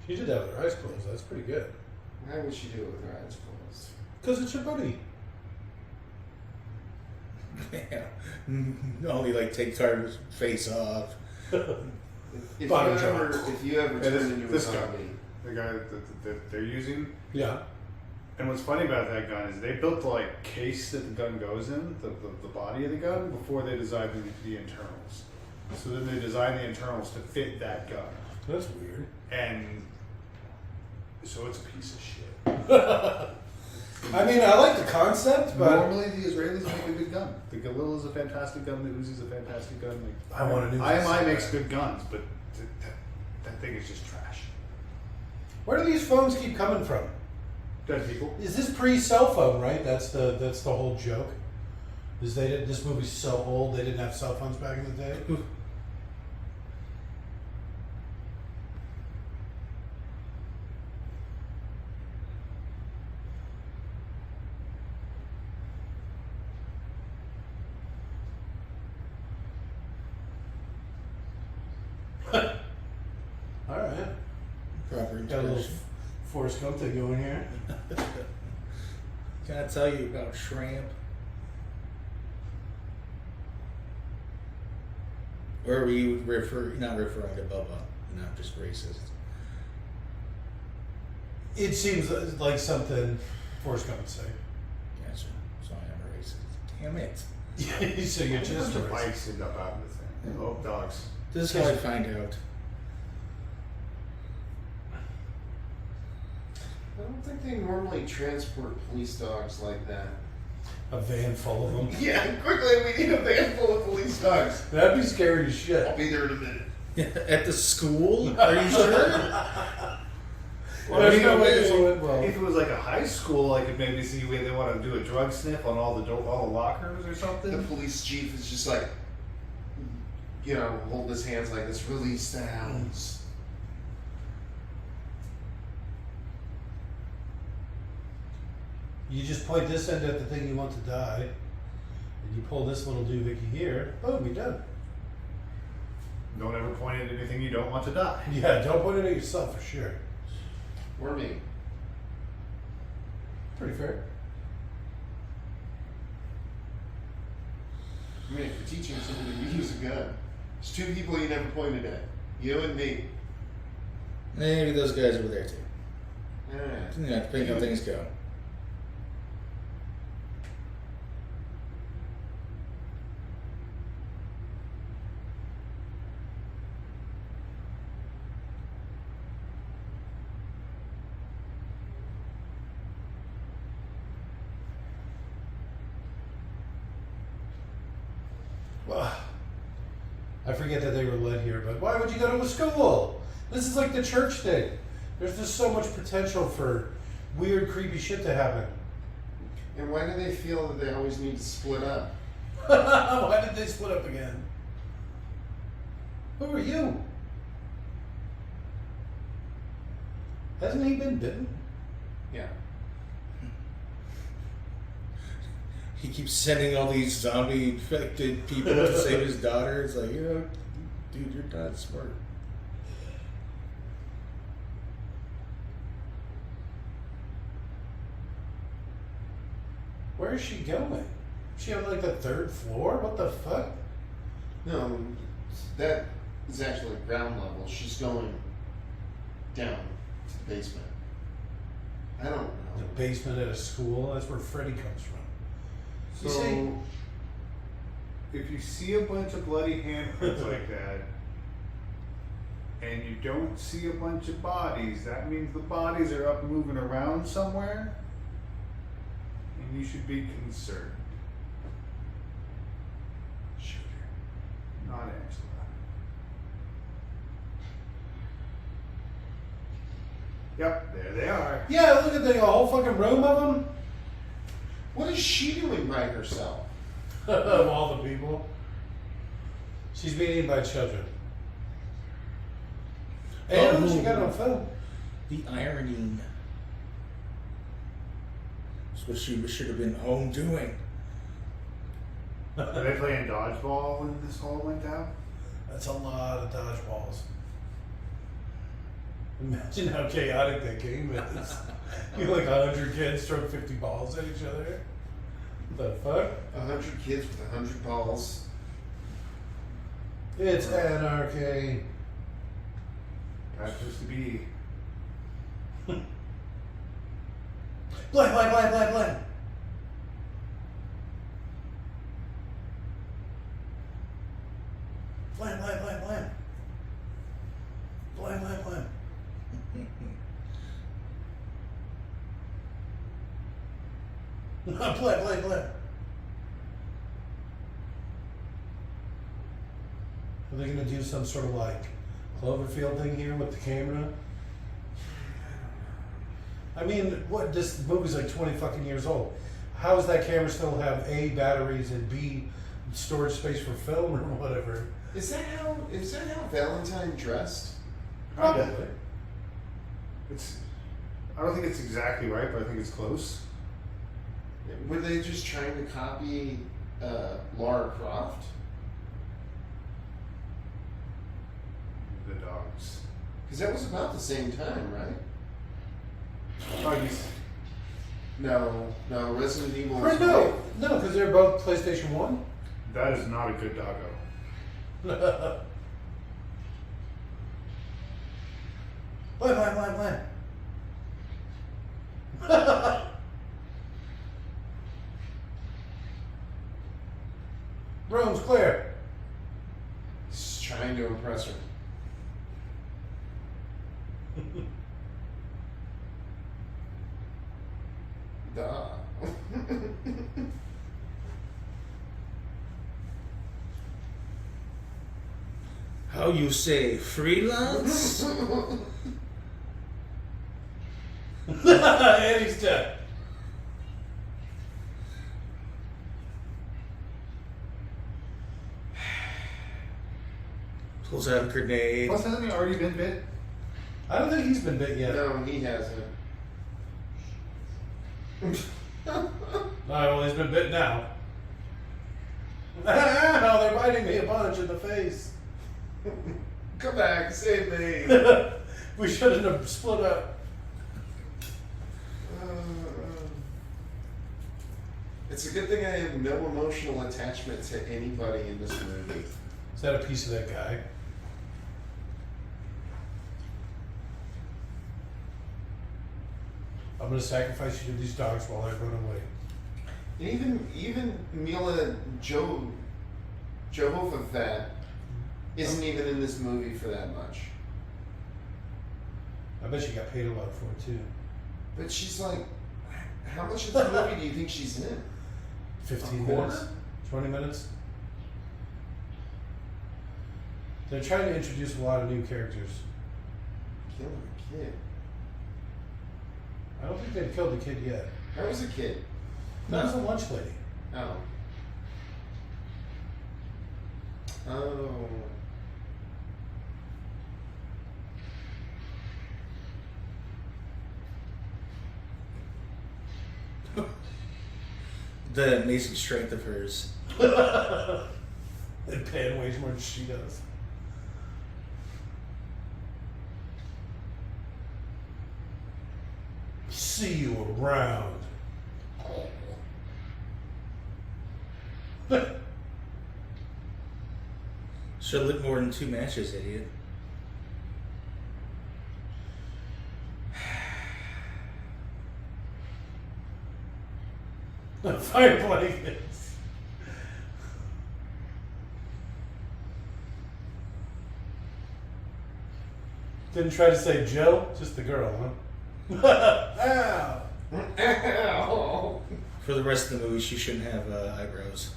She did that with her eyes closed. That's pretty good. why would she do it with her eyes closed? Because it's your buddy. Yeah. Only like take Carter's face off. If Bottom you ever, jaw. if you ever Yeah, turn into a this guy. zombie, The guy that they're using. Yeah. And what's funny about that gun is they built the like case that the gun goes in, the body of the gun, before they designed the internals. So then they designed the internals to fit that gun. That's weird. And so it's a piece of shit. I mean, I like the concept, but Normally the Israelis make a good gun. The Galil is a fantastic gun, the Uzi's a fantastic gun. Like, I want a new IMI Uzi. makes good guns, but that thing is just trash. where do these phones keep coming from? Dead people. Is this pre-cell phone, right? That's the whole joke. Is this movie's so old they didn't have cell phones back in the day? All right. Proper Got a little introduction. Forrest Gump thing going here. Can I tell you about shrimp? Or were you not referring to Bubba, not just racist? It seems like something Forrest Gump would say. Gotcha. So I am a racist. Damn it. So you're A just bunch a of racist. bikes end up out in the thing. Oh, dogs. This is how I find out. I don't think they normally transport police dogs like that. A van full of them. Yeah, quickly, we need a van full of police dogs. That'd be scary as shit. I'll be there in a minute. At the school? Are you sure? Well, There's you no know, way this will end well. if it was like a high school, I could maybe see where they want to do a drug sniff on all the lockers or The something. police chief is just like, you know, hold his hands like this, release the hounds. You just point this end at the thing you want to die, and you pull this little doohickey here. Boom, you're done. Don't ever point at anything you don't want to die. Yeah, don't point it at yourself for sure. Or me. Pretty fair. I mean, if you're teaching somebody to use a gun, there's two people you never pointed at. You and me. Maybe those guys over there too. Yeah. Yeah, depending how things go. Well, I forget that they were led here, but why would you go to a school? This is like the church thing. There's just so much potential for weird, creepy shit to happen. And why do they feel that they always need to split up? Why did they split up again? Who are you? Hasn't he been bitten? Yeah. He keeps sending all these zombie infected people to save his daughter. It's like, dude, you're not smart. Where is she going? Is she on like the 3rd floor? What the fuck? No, that is actually ground level. She's going down to the basement. I don't know. The basement at a school? That's where Freddy comes from. You So, see? if you see a bunch of bloody handprints like that, and you don't see a bunch of bodies, that means the bodies are up moving around somewhere, and you should be concerned. Shooter, not Angela. Yep, there they are. Yeah, look at the whole fucking room of them. What is she doing by herself? Of all the people. She's being eaten by children. And she got it on film. The ironing. That's what she should have been home doing. Were they playing dodgeball when this all went down? That's a lot of dodgeballs. Imagine how chaotic that game is. You like 100 kids throw 50 balls at each other. The fuck? 100 kids with 100 balls. It's anarchy. That used to be. Blah, blah, blah, blah, blah. Blah, blah, blah, blah. Blah, blah, blah. Blah, blah, blah. Are they gonna do some sort of like Cloverfield thing here with the camera? I mean, what? This movie's like 20 fucking years old. How does that camera still have A, batteries, and B, storage space for film or whatever? Is that how Valentine dressed? Probably. It's. I don't think it's exactly right, but I think it's close. Were they just trying to copy Lara Croft? The dogs. Because that was about the same time, right? Doggies. No, Resident Evil. Or is no, right. no, because they're both PlayStation 1. That is not a good doggo. Blah, blah, blah, blah. Room's clear. He's trying to impress her. Duh. How you say freelance? And he's dead. Pulls out a grenade. Plus, hasn't he already been bit? I don't think he's been bit yet. No, he hasn't. Alright, well, he's been bit now. Ow, they're biting me a bunch in the face. Come back, save me. We shouldn't have split up. It's a good thing I have no emotional attachment to anybody in this movie. Is that a piece of that guy? I'm gonna sacrifice you to these dogs while I run away. And even Milla Jovovich isn't even in this movie for that much. I bet you got paid a lot for it too. But she's like, how much of the movie do you think she's in? 15 A quarter? minutes? 20 minutes? They're trying to introduce a lot of new characters. Killing a kid. I don't think they've killed the kid yet. I was a kid. That was a lunch lady. Oh. Oh. The amazing strength of hers. They pan weighs more than she does. See you around. Should live more than 2 matches, idiot. Fire blankets. Didn't try to say Jill, just the girl, huh? Ow. For the rest of the movie, she shouldn't have eyebrows.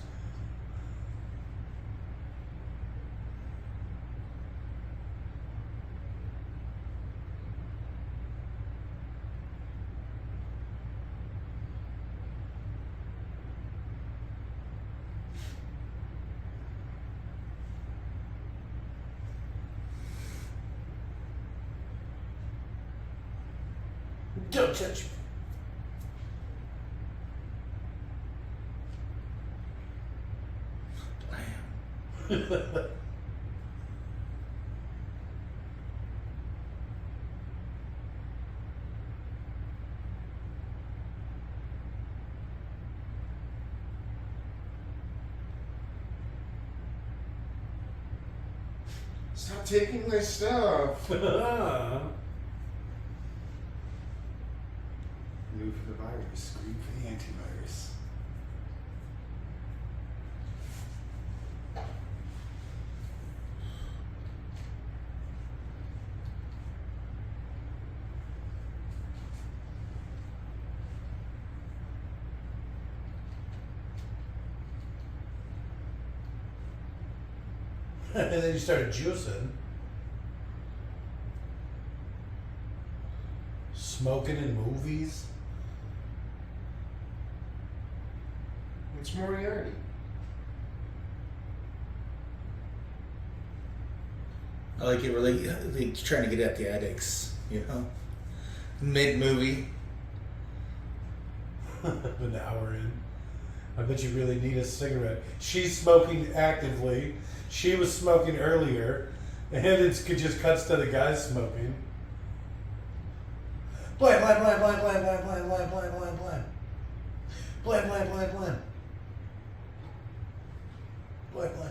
Don't touch me. Stop taking my stuff. New for the virus, scream for the antivirus. And then you started juicing. Smoking in movies. It's Moriarty. I like it. We're like trying to get at the addicts, you know. Mid movie. An hour in. I bet you really need a cigarette. She's smoking actively. She was smoking earlier. And it just cuts to the guy smoking. Blam, blam, blam, blam, blam, blam, blam, blam, blam, blam, blam. Blam, blam, blam, blam. Blam, blam.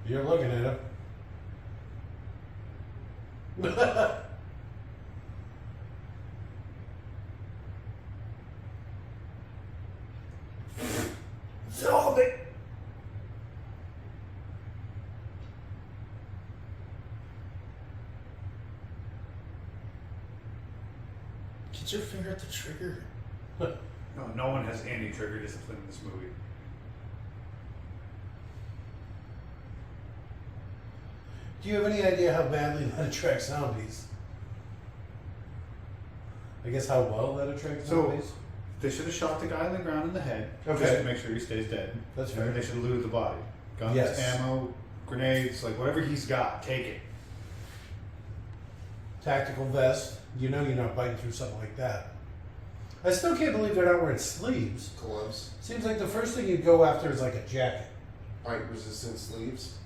You're looking at him. Zombie! Get your finger at the trigger. No one has any trigger discipline in this movie. Do you have any idea how badly that attracts zombies? I guess how well that attracts So- zombies? They should have shot the guy in the ground in the head, Okay. just to make sure he stays dead. That's And then fair. they should have looted the body. Guns, Yes. ammo, grenades, like whatever he's got, take it. Tactical vest. You know you're not biting through something like that. I still can't believe they're not wearing sleeves. Gloves. Seems like the first thing you'd go after is like a jacket. Bite resistant sleeves.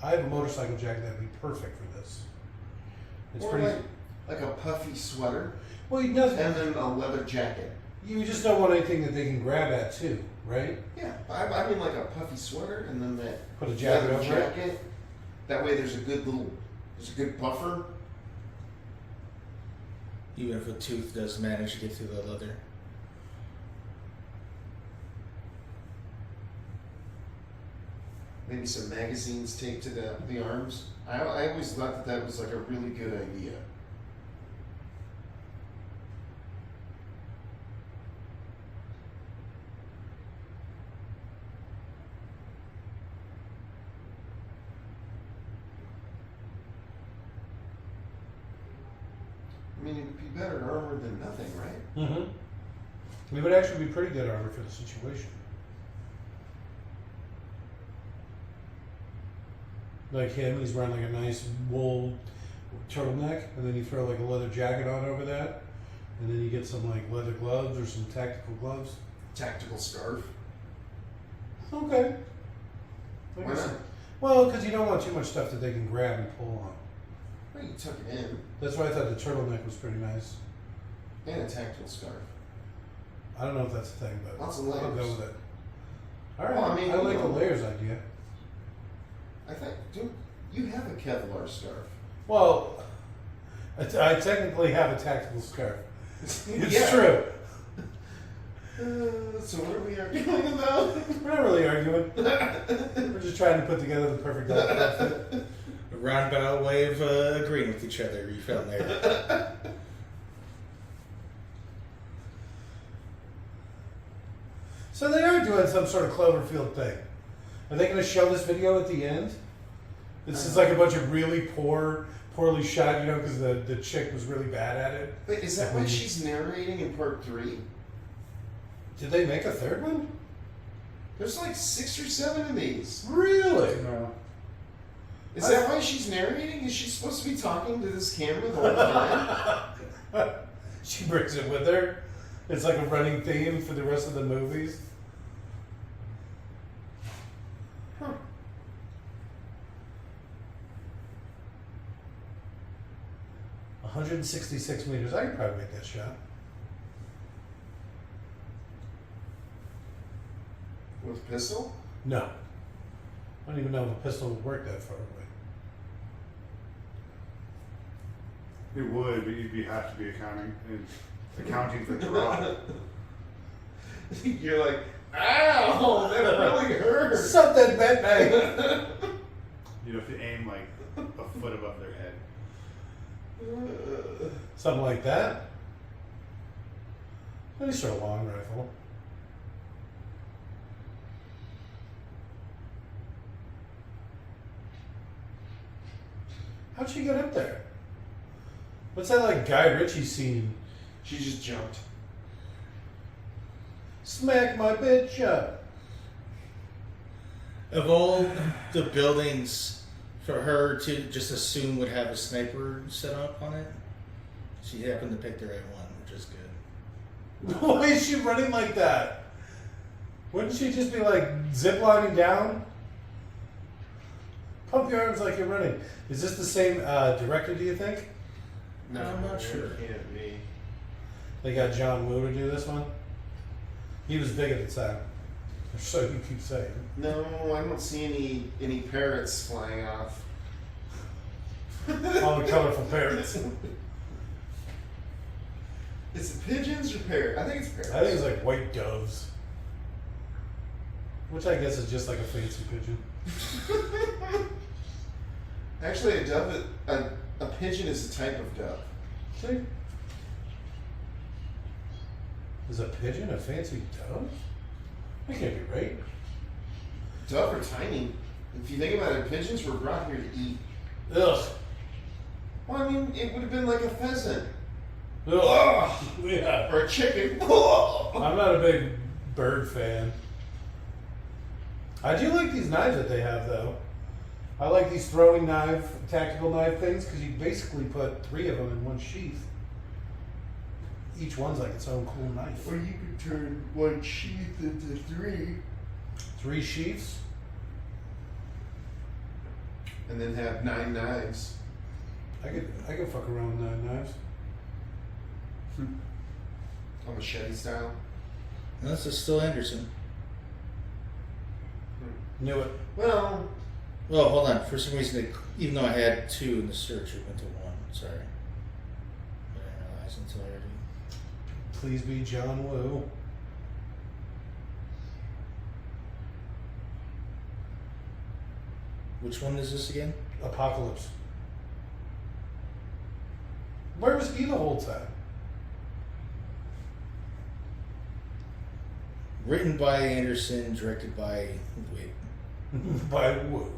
I have a motorcycle jacket that'd be perfect for this. It's Or pretty. like a puffy sweater. Well, you know, And then a leather jacket. you just don't want anything that they can grab at too, right? Yeah, I mean like a puffy sweater and then that Put a jacket leather over it. jacket. That way there's a good buffer. Even if a tooth does manage to get through the leather. Maybe some magazines taped to the arms. I always thought that was like a really good idea. I mean, it'd be better armor than nothing, right? Mm-hmm. It would actually be pretty good armor for the situation. Like him, he's wearing like a nice wool turtleneck, and then you throw like a leather jacket on over that, and then you get some like leather gloves or some tactical gloves. Tactical scarf. Okay. Why not? Well, because you don't want too much stuff that they can grab and pull on. Well, you tuck it in. That's why I thought the turtleneck was pretty nice. And a tactical scarf. I don't know if that's a thing, but Lots of I'll go layers. with it. All right, Well, I mean, I like you the know. layers idea. I think, dude, you have a Kevlar scarf. Well, I technically have a tactical scarf. It's Yeah. true. So what are we arguing about? We're not really arguing. We're just trying to put together the perfect outfit. A roundabout way of agreeing with each other. You found there. So they are doing some sort of Cloverfield thing. Are they going to show this video at the end? This is like a bunch of really poorly shot, because the chick was really bad at it. Wait, is that why she's narrating in part 3? Did they make a third one? There's like 6 or 7 of these. Really? No. Is that why she's narrating? Is she supposed to be talking to this camera the whole time? She brings it with her. It's like a running theme for the rest of the movies. Huh. $166 meters. I could probably make that shot. With a pistol? No. I don't even know if a pistol would work that far away. It would, but you'd have to be accounting for the drop. You're like, ow, that really hurts. Something bent me. You'd have to aim like a foot above their head. Something like that. At least a long rifle. How'd she get up there? What's that like Guy Ritchie scene? She just jumped. Smack my bitch up. Of all the buildings for her to just assume would have a sniper set up on it, she happened to pick the right one, which is good. Why is she running like that? Wouldn't she just be like ziplining down? Pump your arms like you're running. Is this the same director, do you think? No, I'm not sure. It can't be. They got John Woo to do this one? He was big at the time. Or so you keep saying. No, I don't see any parrots flying off. All the colorful parrots. Is it pigeons or parrots? I think it's parrots. I think it's like white doves. Which I guess is just like a fancy pigeon. Actually, a pigeon is a type of dove. See? Is a pigeon a fancy dove? That can't be right. Dove are tiny. If you think about it, pigeons were brought here to eat. Ugh. Well, I mean, it would have been like a pheasant. Ugh. Yeah. Or a chicken. I'm not a big bird fan. I do like these knives that they have, though. I like these throwing knife, tactical knife things, because you basically put 3 of them in one sheath. Each one's like its own cool knife. Or you could turn one sheath into 3. 3 sheaths? And then have 9 knives. I could fuck around with 9 knives. A machete style. And this is still Anderson. Knew it. Well, Oh, hold on. For some reason, even though I had 2 in the search, it went to 1. Sorry. I didn't realize until I already. Please be John Woo. Which one is this again? Apocalypse. Where was he the whole time? Written by Anderson, directed by. Wait. By Woo.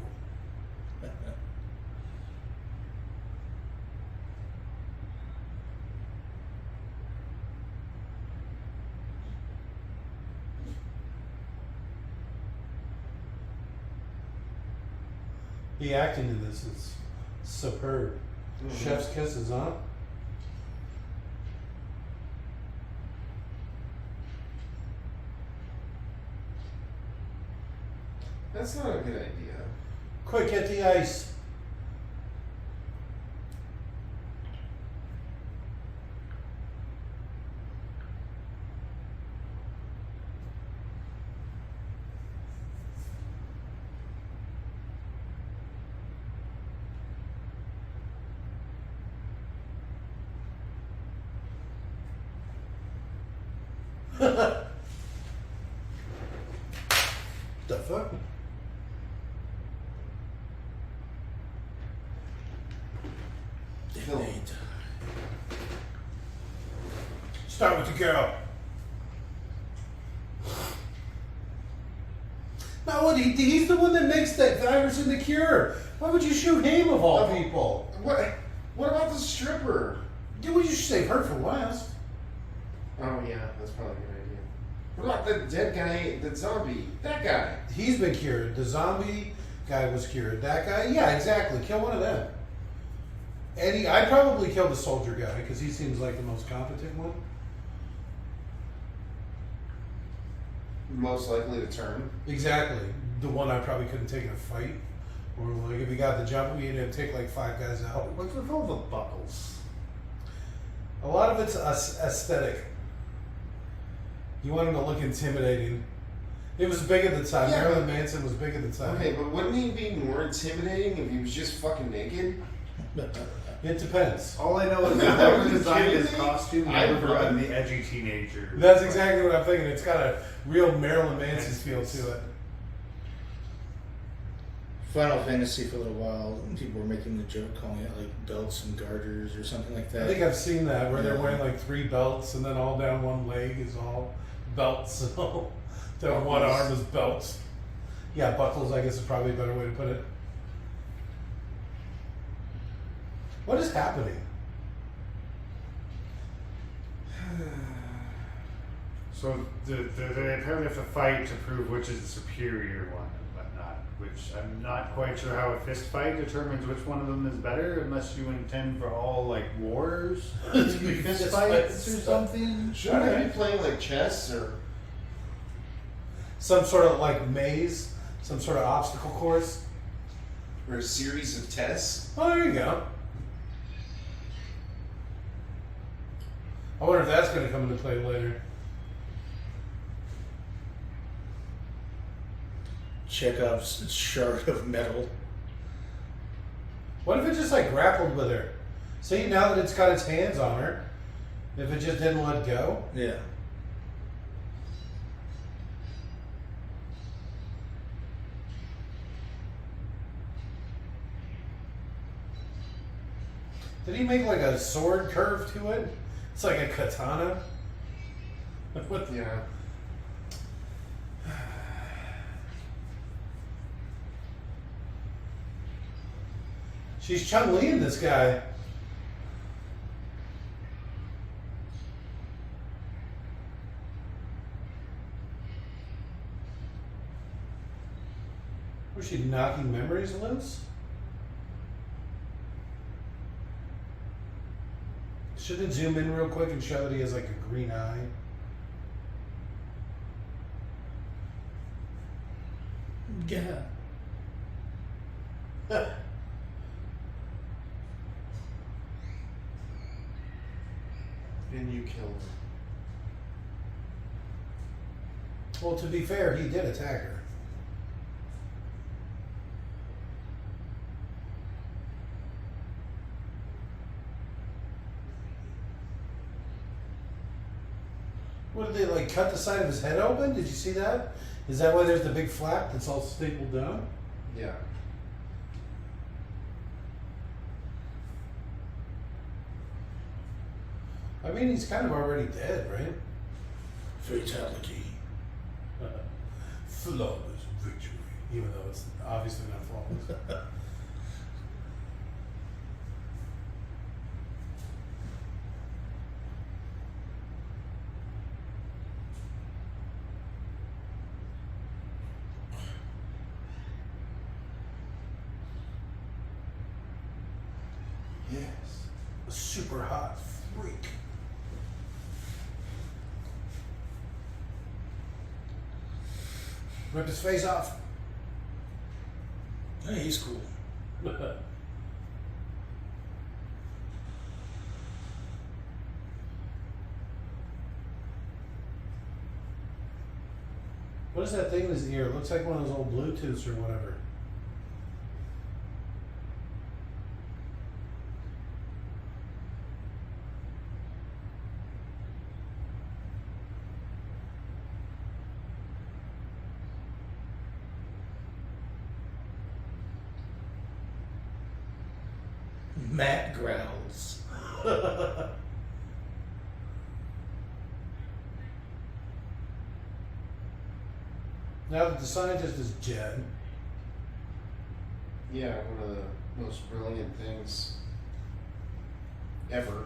The acting in this is superb. Mhm. Chef's kisses, huh? that's not a good idea. Quick, get the ice. The fuck? Phil, Start with the girl. No, what? He's the one that makes that virus in the cure. Why would you shoot him of all people? what about the stripper? Dude, well, you should save her for last. Oh yeah, that's probably a good idea. What about the dead guy, the zombie? That guy. He's been cured. The zombie guy was cured. That guy, yeah, exactly. Kill one of them. Eddie, I'd probably kill the soldier guy because he seems like the most competent one. Most likely to turn. Exactly. The one I probably couldn't take in a fight. Or like if he got the jump, we'd have to take like 5 guys out. What's with all the buckles? A lot of it's aesthetic. You want him to look intimidating. It was big at the time. Yeah, Marilyn Manson was big at the time. Okay, but wouldn't he be more intimidating if he was just fucking naked? It depends. All I know is that whoever designed his costume never brought the edgy teenager. That's exactly what I'm thinking. It's got a real Marilyn Manson feel to it. Final Fantasy for a little while, people were making the joke calling it like belts and garters or something like that. I think I've seen that where they're wearing like 3 belts and then all down one leg is all belts. So down one arm is belts. Yeah, buckles I guess is probably a better way to put it. What is happening? So they apparently have to fight to prove which is the superior one and whatnot. Which I'm not quite sure how a fist fight determines which one of them is better, unless you intend for all like wars to be fist fights or something. Shouldn't I be playing like chess or? Some sort of like maze, some sort of obstacle course. Or a series of tests? Oh, there you go. I wonder if that's going to come into play later. Chekhov's shard of metal. What if it just like grappled with her? See, now that it's got its hands on her, if it just didn't let go. Yeah. Did he make like a sword curve to it? It's like a katana. What? Yeah. She's Chun-Li in this guy. Was she knocking memories loose? Should it zoom in real quick and show that he has like a green eye? Yeah. And you killed him. Well, to be fair, he did attack her. What did they like cut the side of his head open? Did you see that? Is that why there's the big flap that's all stapled down? Yeah. I mean, he's kind of already dead, right? Fatality. Flawless victory. Even though it's obviously not flawless. Yes. A super hot freak. Rip his face off. Hey, he's cool. What is that thing in his ear? It looks like one of those old Bluetooths or whatever. Matt growls. Now that the scientist is Jen. Yeah, one of the most brilliant things ever.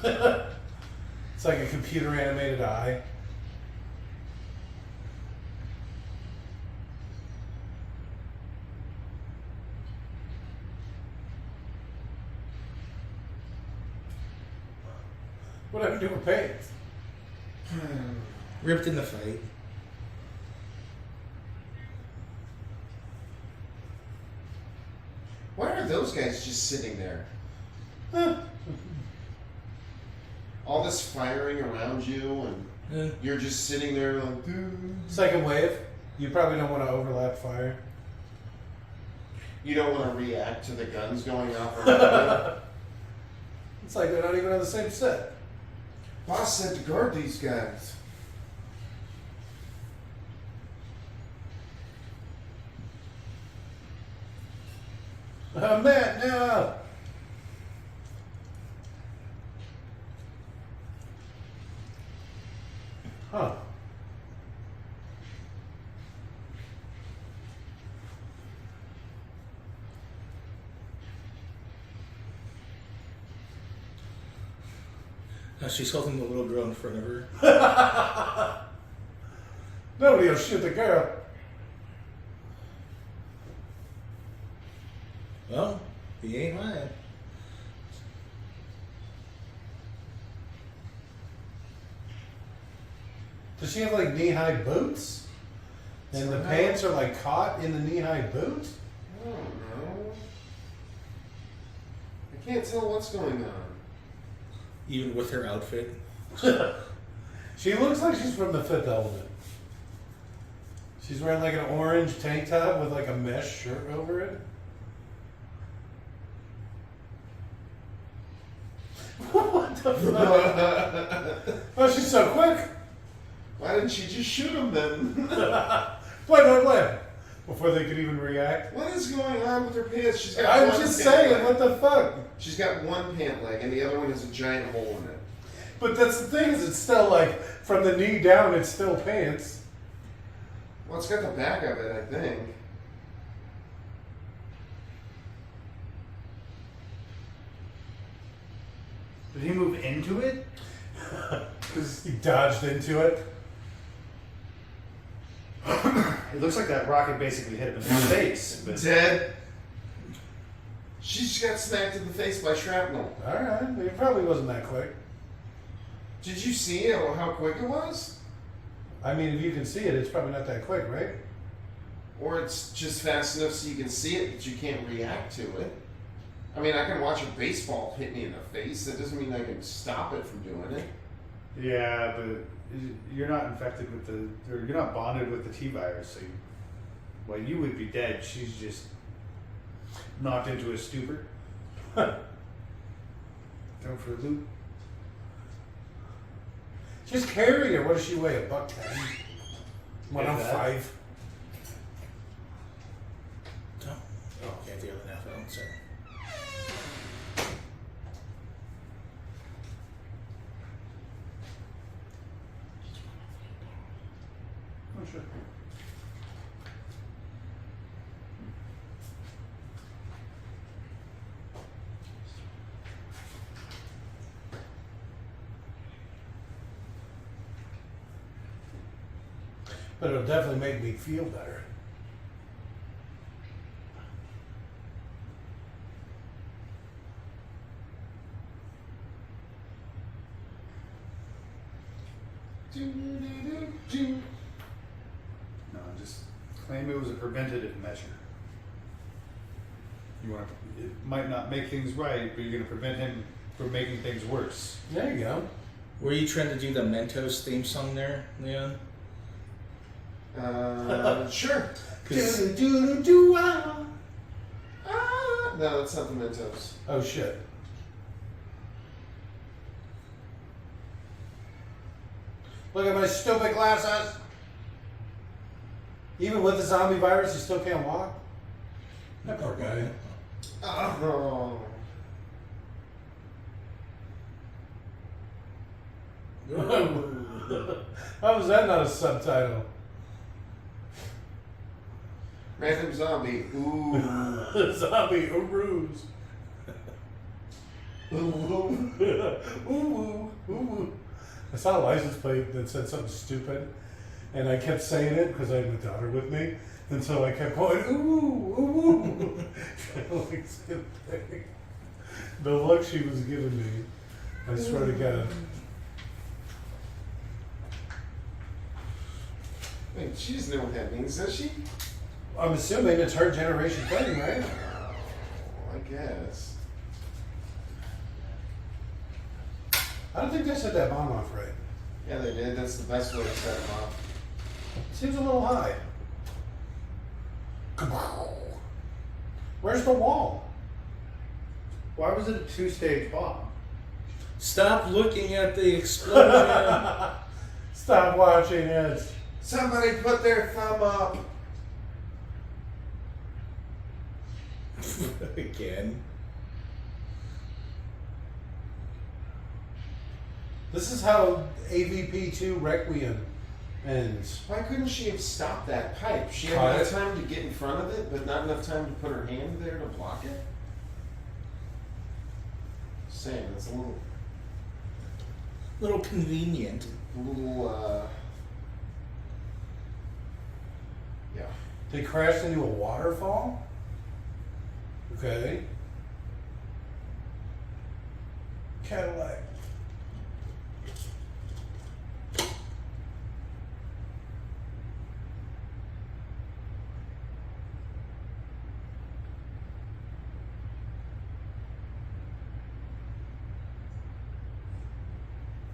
It's like a computer animated eye. What happened to her pants? Ripped in the fight. Why are those guys just sitting there? Huh. All this firing around you, and you're just sitting there like, dude. Second wave. You probably don't want to overlap fire. You don't want to react to the guns going off around you. It's like they're not even on the same set. Boss said to guard these guys. Matt, no! Huh. Now she's holding the little girl in front of her. Nobody will shoot the girl. Well, he ain't lying. Does she have like knee-high boots? And the pants are like caught in the knee-high boot? I don't know. I can't tell what's going on. Even with her outfit. She looks like she's from the Fifth Element. She's wearing like an orange tank top with like a mesh shirt over it. What the fuck? Oh, she's so quick. Why didn't she just shoot him then? Wait. Before they could even react. What is going on with her pants? She's got I'm one just pant saying, leg. what the fuck? She's got one pant leg and the other one has a giant hole in it. But that's the thing, is it's still like, from the knee down, it's still pants. Well, it's got the back of it, I think. Did he move into it? Because he dodged into it. It looks like that rocket basically hit him in the face. But Dead. She just got smacked in the face by shrapnel. Alright, it probably wasn't that quick. Did you see how quick it was? I mean, if you can see it, it's probably not that quick, right? Or it's just fast enough so you can see it, but you can't react to it. I mean, I can watch a baseball hit me in the face. That doesn't mean I can stop it from doing it. yeah, but you're not infected with the, or you're not bonded with the T virus. So well, you would be dead. She's just knocked into a stupor. Going for a loop. Just carry her. What does she weigh? $110? 105? Oh, okay, the other half. Oh, sorry. Oh, sure. But it'll definitely make me feel better. No, just claim it was a preventative measure. You want to, it might not make things right, but you're going to prevent him from making things worse. There you go. Were you trying to do the Mentos theme song there, Leon? Sure. 'Cause- No, that's not the Mentos. Oh shit. Look at my stupid glasses. Even with the zombie virus, he still can't walk. That poor guy. Oh. How was that not a subtitle? Random zombie. Ooh. Zombie Urus. Ooh, ooh, ooh. I saw a license plate that said something stupid, and I kept saying it because I had my daughter with me, and so I kept going, ooh, ooh, like stupid thing. The look she was giving me, I swear to God. Wait, she doesn't know what that means, does she? I'm assuming it's her generation thing, right? Oh, I guess. I don't think they set that bomb off right. Yeah, they did. That's the best way to set them off. Seems a little high. Where's the wall? Why was it a 2-stage bomb? Stop looking at the explosion. Stop watching it. Somebody put their thumb up. Again. This is how AVP2 Requiem ends. Why couldn't she have stopped that pipe? She had Caught enough it. time to get in front of it, but not enough time to put her hand there to block it? Saying, it's a Little convenient. Yeah. They crashed into a waterfall? Okay. Cadillac.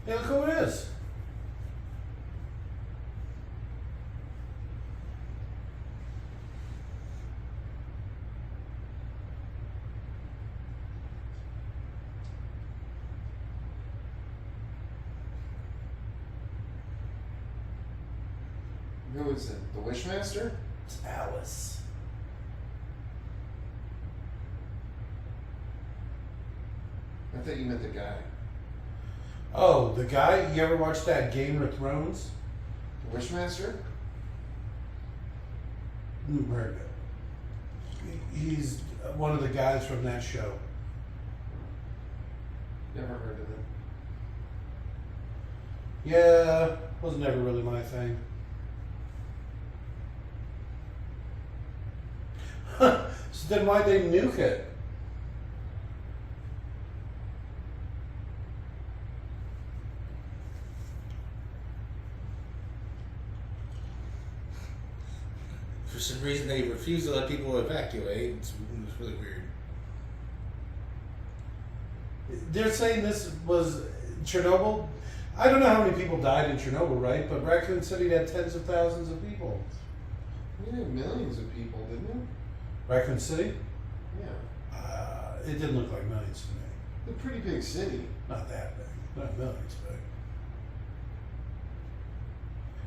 Hey, look who it is. Who is it? The Wishmaster? It's Alice. I thought you meant the guy. Oh, the guy? You ever watch that Game of Thrones? The Wishmaster? Very good. He's one of the guys from that show. Never heard of him. Yeah, was never really my thing. So then why'd they nuke it? For some reason, they refuse to let people evacuate. It's really weird. They're saying this was Chernobyl. I don't know how many people died in Chernobyl, right? But Raccoon City had tens of thousands of people. We had millions of people, didn't we? Raccoon City? Yeah. It didn't look like millions to me. A pretty big city. Not that big. Not millions big.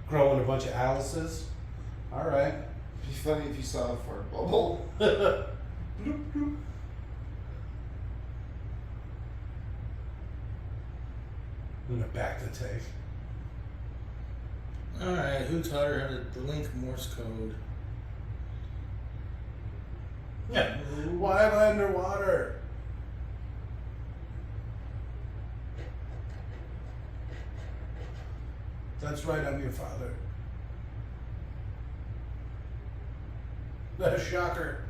Growing a bunch of Alices. All right. It'd be funny if you saw a fart bubble. Bloop, bloop. I'm gonna back the take. Alright, who taught her how to link Morse code? Yeah. Why am I underwater? That's right, I'm your father. That's a shocker.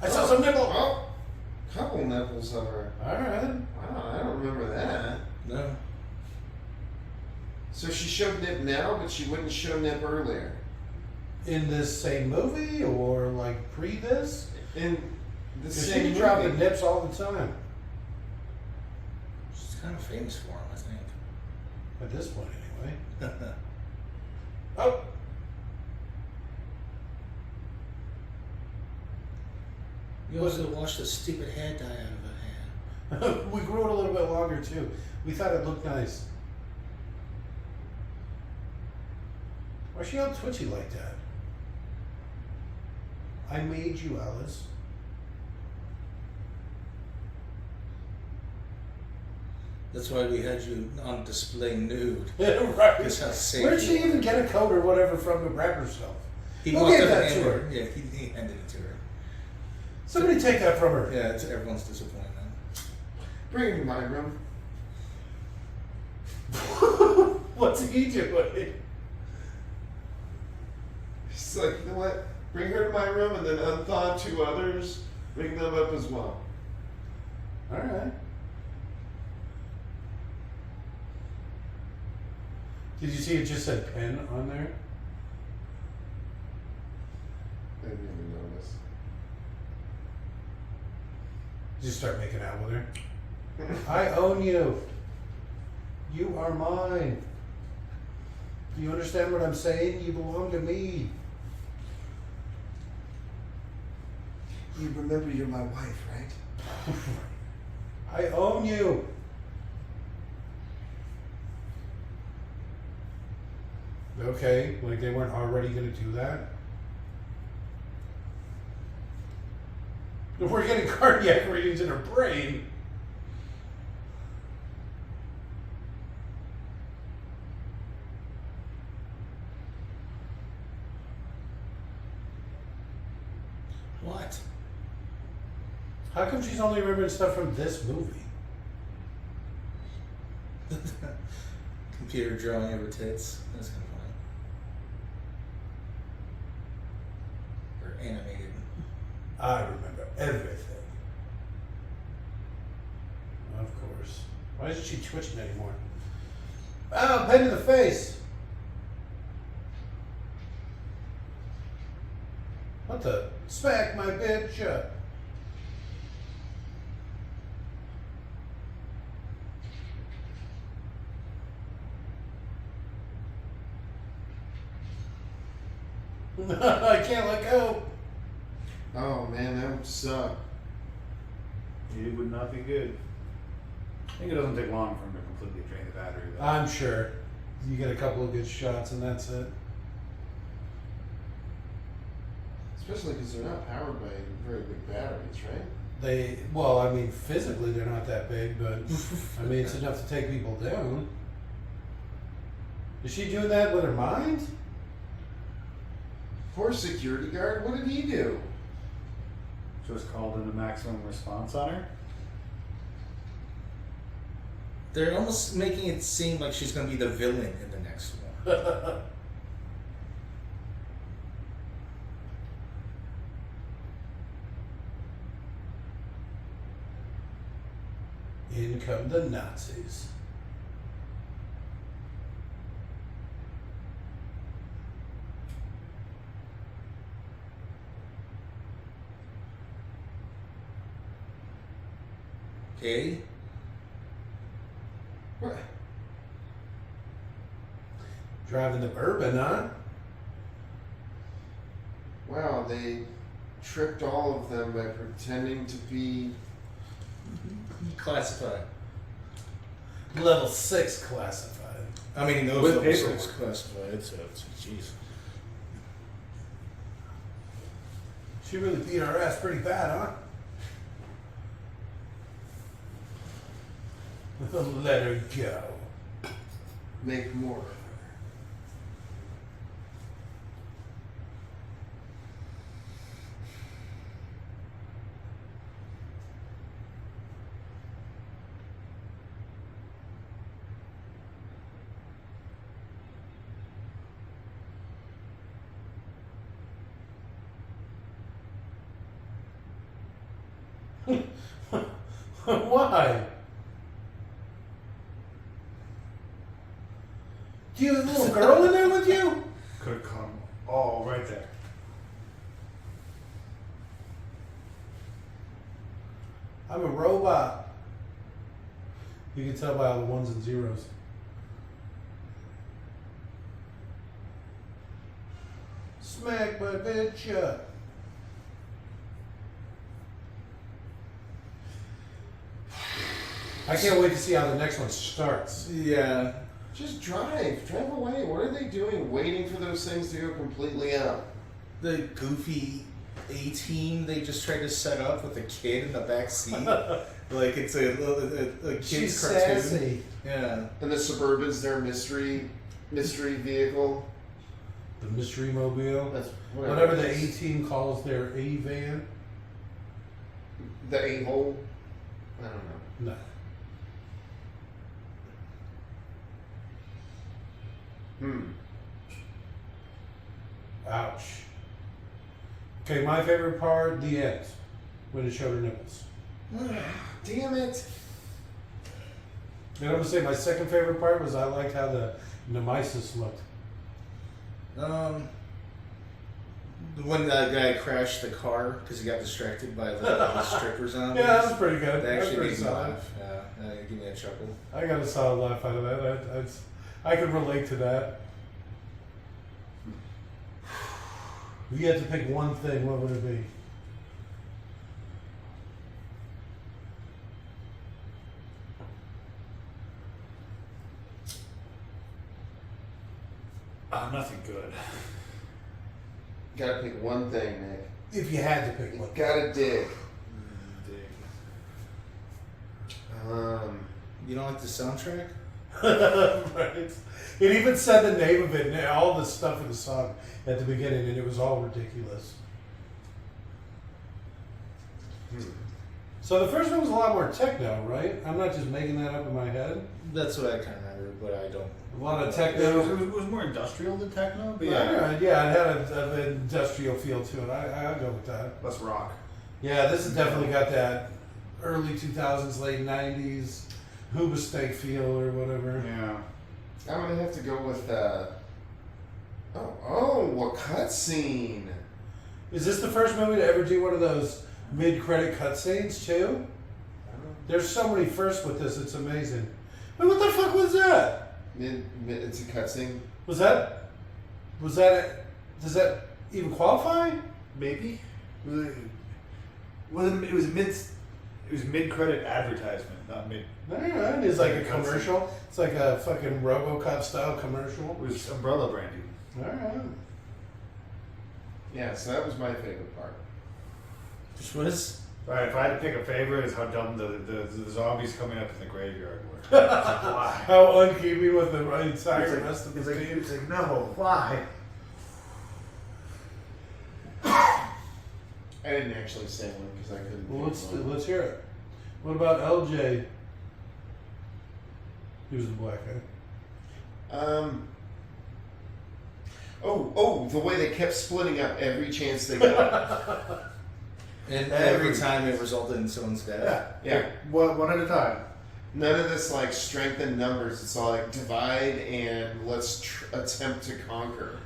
I saw some nipple. Oh, couple nipples of her. Alright. Wow, I don't remember that. No. So she showed nip now, but she wouldn't show nip earlier. In this same movie or like pre this? In the She same be dropping movie. nips all the time. She's kind of famous for him, I think. At this point, anyway. Oh! You also watched the stupid head die out of a hand. We grew it a little bit longer too. We thought it looked nice. Why is she all twitchy like that? I made you, Alice. That's why we had you on display nude. Right. That's how safe Where'd you she are. even get a coat or whatever from to wrap herself? He Who walked gave up that and to handed her? Yeah, he handed it to her. Somebody take that from her. Yeah, everyone's disappointed now. Bring it to my room. What's he doing? He's like, you know what? Bring her to my room and then unthaw 2 others. Bring them up as well. Alright. Did you see it just said pen on there? I didn't even notice. Did you start making out with her? I own you. You are mine. Do you understand what I'm saying? You belong to me. You remember you're my wife, right? I own you. Okay, like they weren't already going to do that? If we're getting cardiac readings in her brain. What? How come she's only remembering stuff from this movie? Computer drawing of her tits. That's kind of funny. Or animated. I remember everything. Of course. Why isn't she twitching anymore? Ah, pen in the face. What the? Smack my bitch shut. I can't let go. Oh man, that would suck. It would not be good. I think it doesn't take long for him to completely drain the battery, though. I'm sure. You get a couple of good shots and that's it. Especially because they're not powered by very big batteries, right? They, well, I mean, physically they're not that big, but I mean, it's enough to take people down. Is she doing that with her mind? Poor security guard, what did he do? Just called in a maximum response on her. They're almost making it seem like she's going to be the villain in the next one. In come the Nazis. Okay? What? Driving the bourbon, huh? Wow, they tricked all of them by pretending to be. Classified. Level 6 classified. I mean, those With level paperwork. 6 classified, so it's jeez. She really beat our ass pretty bad, huh? Let her go. Make more of her. Why? Do you have a little girl in there with you? Could have come all right there. I'm a robot. You can tell by all the ones and zeros. Smack my bitch up. I can't wait to see how the next one starts. Yeah. Just drive away. What are they doing? Waiting for those things to go completely out. The goofy A-team they just tried to set up with a kid in the back seat. Like it's a kid's She's cartoon. sassy. Yeah. And the Suburban's their mystery vehicle. The Mystery Mobile. That's Whatever the it is. A-team calls their A-van. The A-hole. I don't know. No. Ouch. Okay, my favorite part, the end. When it showed her nipples. Damn it. And I'm gonna say my second favorite part was I liked how the Nemesis looked. When that guy crashed the car because he got distracted by the strippers on. Yeah, that was pretty good. That That was actually pretty made me solid. laugh. Yeah, that gave me a chuckle. I got a solid laugh out of that. I could relate to that. If you had to pick one thing, what would it be? Nothing good. Gotta pick one thing, Nick. If you had to pick You one. gotta dig. You don't like the soundtrack? Right. It even said the name of it and all the stuff in the song at the beginning, and it was all ridiculous. So the first one was a lot more techno, right? I'm not just making that up in my head. That's what I kind of remember, but I don't. A lot of It techno. was more industrial than techno, but Yeah, yeah, yeah, it had an industrial feel to it. I'll go with that. less rock. Yeah, this has definitely got that early 2000s, late 90s Hoobastank feel or whatever. Yeah. I'm gonna have to go with what cutscene? Is this the first movie to ever do one of those mid-credit cutscenes too? There's so many firsts with this, it's amazing. Wait, what the fuck was that? It's a cutscene. Was that does that even qualify? Maybe. It was mid credit advertisement, not mid. Alright, it's like a commercial. It's like a fucking RoboCop style commercial. It was umbrella branding. Alright. Yeah, so that was my favorite part. Which was? All right, if I had to pick a favorite, it's how dumb the zombies coming up in the graveyard were. It's like, why? How unkeeping with the entire rest of the team. It's like, no, why? I didn't actually say one because I couldn't. Well, pick one. let's hear it. What about LJ? He was the black guy. The way they kept splitting up every chance they got. And every time it resulted in someone's death. Yeah. One at a time. None of this like strength in numbers. It's all like divide and let's attempt to conquer.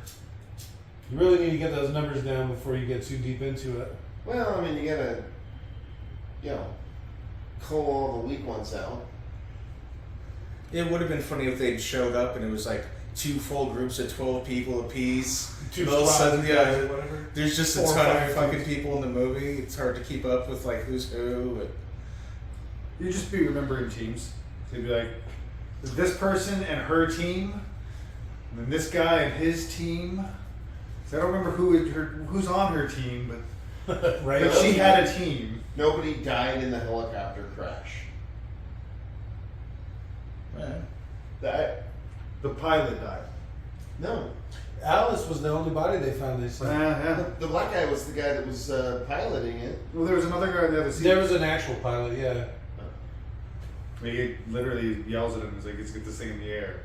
You really need to get those numbers down before you get too deep into it. Well, I mean, you gotta, cull all the weak ones out. It would have been funny if they'd showed up and it was like 2 full groups of 12 people apiece. Two All of a sudden, squads, yeah, or whatever. there's just a 4 or ton 5 of fucking teams. people in the movie. It's hard to keep up with like who's who. You just be remembering teams. So you'd be like, this person and her team, and then this guy and his team. So I don't remember who's on her team, but Right? but she had a team. Nobody died in the helicopter crash. That The pilot died. no. Alice was the only body they found. They said Yeah. The black guy was the guy that was piloting it. Well, there was another guy in the other seat. there was an actual pilot. Yeah. He literally yells at him. He's like, "Let's get this thing in the air."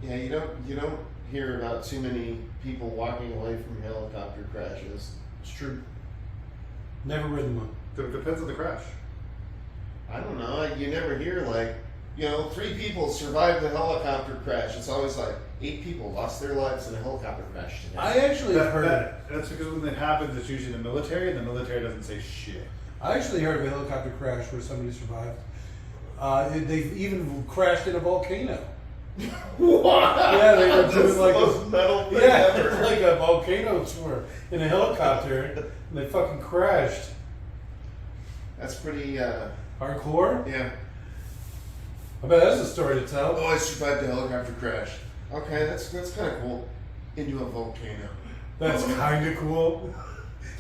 Yeah, you don't hear about too many people walking away from helicopter crashes. It's true. Never ridden one. Depends on the crash. I don't know. You never hear like, 3 people survived the helicopter crash. It's always like 8 people lost their lives in a helicopter crash today. I actually heard. That's because when it happens, it's usually the military, and the military doesn't say shit. I actually heard of a helicopter crash where somebody survived. They even crashed in a volcano. What? Yeah, they were That's doing the like most metal thing yeah, ever. it's like a volcano tour in a helicopter, and they fucking crashed. That's pretty. Hardcore? Yeah. I bet that's a story to tell. Oh, I survived the helicopter crash. Okay, that's kind of cool. Into a volcano. That's kind of cool.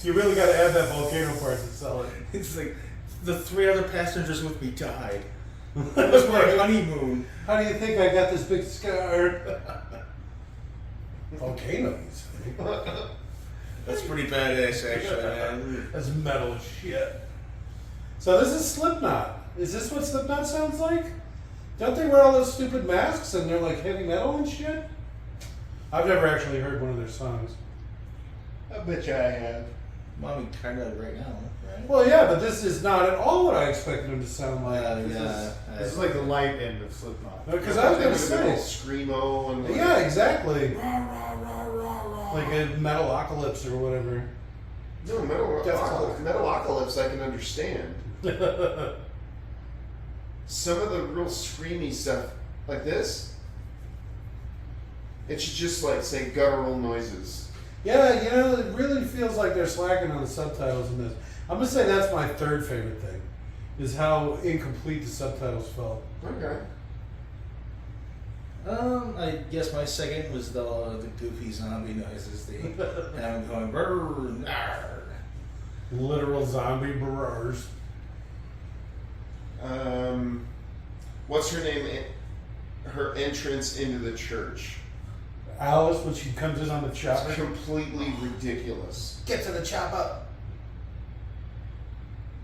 You really got to add that volcano part to sell it. It's like the 3 other passengers with me died. It was my honeymoon. How do you think I got this big scar? Volcanoes. That's pretty badass, actually, man. That's metal as shit. So this is Slipknot. Is this what Slipknot sounds like? Don't they wear all those stupid masks and they're like heavy metal and shit? I've never actually heard one of their songs. I bet you I have. Well, I mean, kind of right now, right? Well, yeah, but this is not at all what I expected them to sound like. This is like the light end of Slipknot. Because I was going to say, screamo and yeah, exactly. Like a Metalocalypse or whatever. No, Death Metalocalypse I can understand. Some of the real screamy stuff, like this, it should just like say guttural noises. Yeah, you know, it really feels like they're slacking on the subtitles in this. I'm going to say that's my third favorite thing, is how incomplete the subtitles felt. Okay. I guess my second was the goofy zombie noises. And I'm going brrr, arr. Literal zombie barrars. What's her name? Her entrance into the church. Alice, when she comes in on the It's chopper. completely ridiculous. Get to the chopper.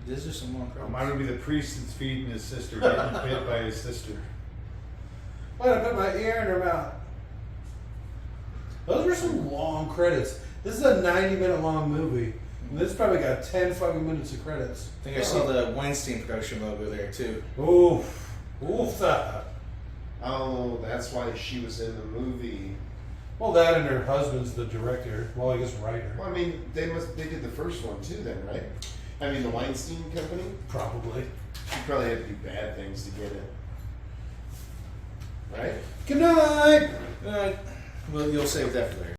These are some more credits. Mine would be the priest that's feeding his sister, getting bit by his sister. Why did I put my ear in her mouth? Those were some long credits. This is a 90-minute long movie. And this probably got 10 fucking minutes of credits. I think I saw the Weinstein production logo there, too. Oof. Oof that. Oh, that's why she was in the movie. Well, that and her husband's the director. Well, I guess writer. Well, I mean, they did the first one too, then, right? I mean, the Weinstein Company. Probably. She probably had to do bad things to get it, right? Good night. Well, you'll save that for later.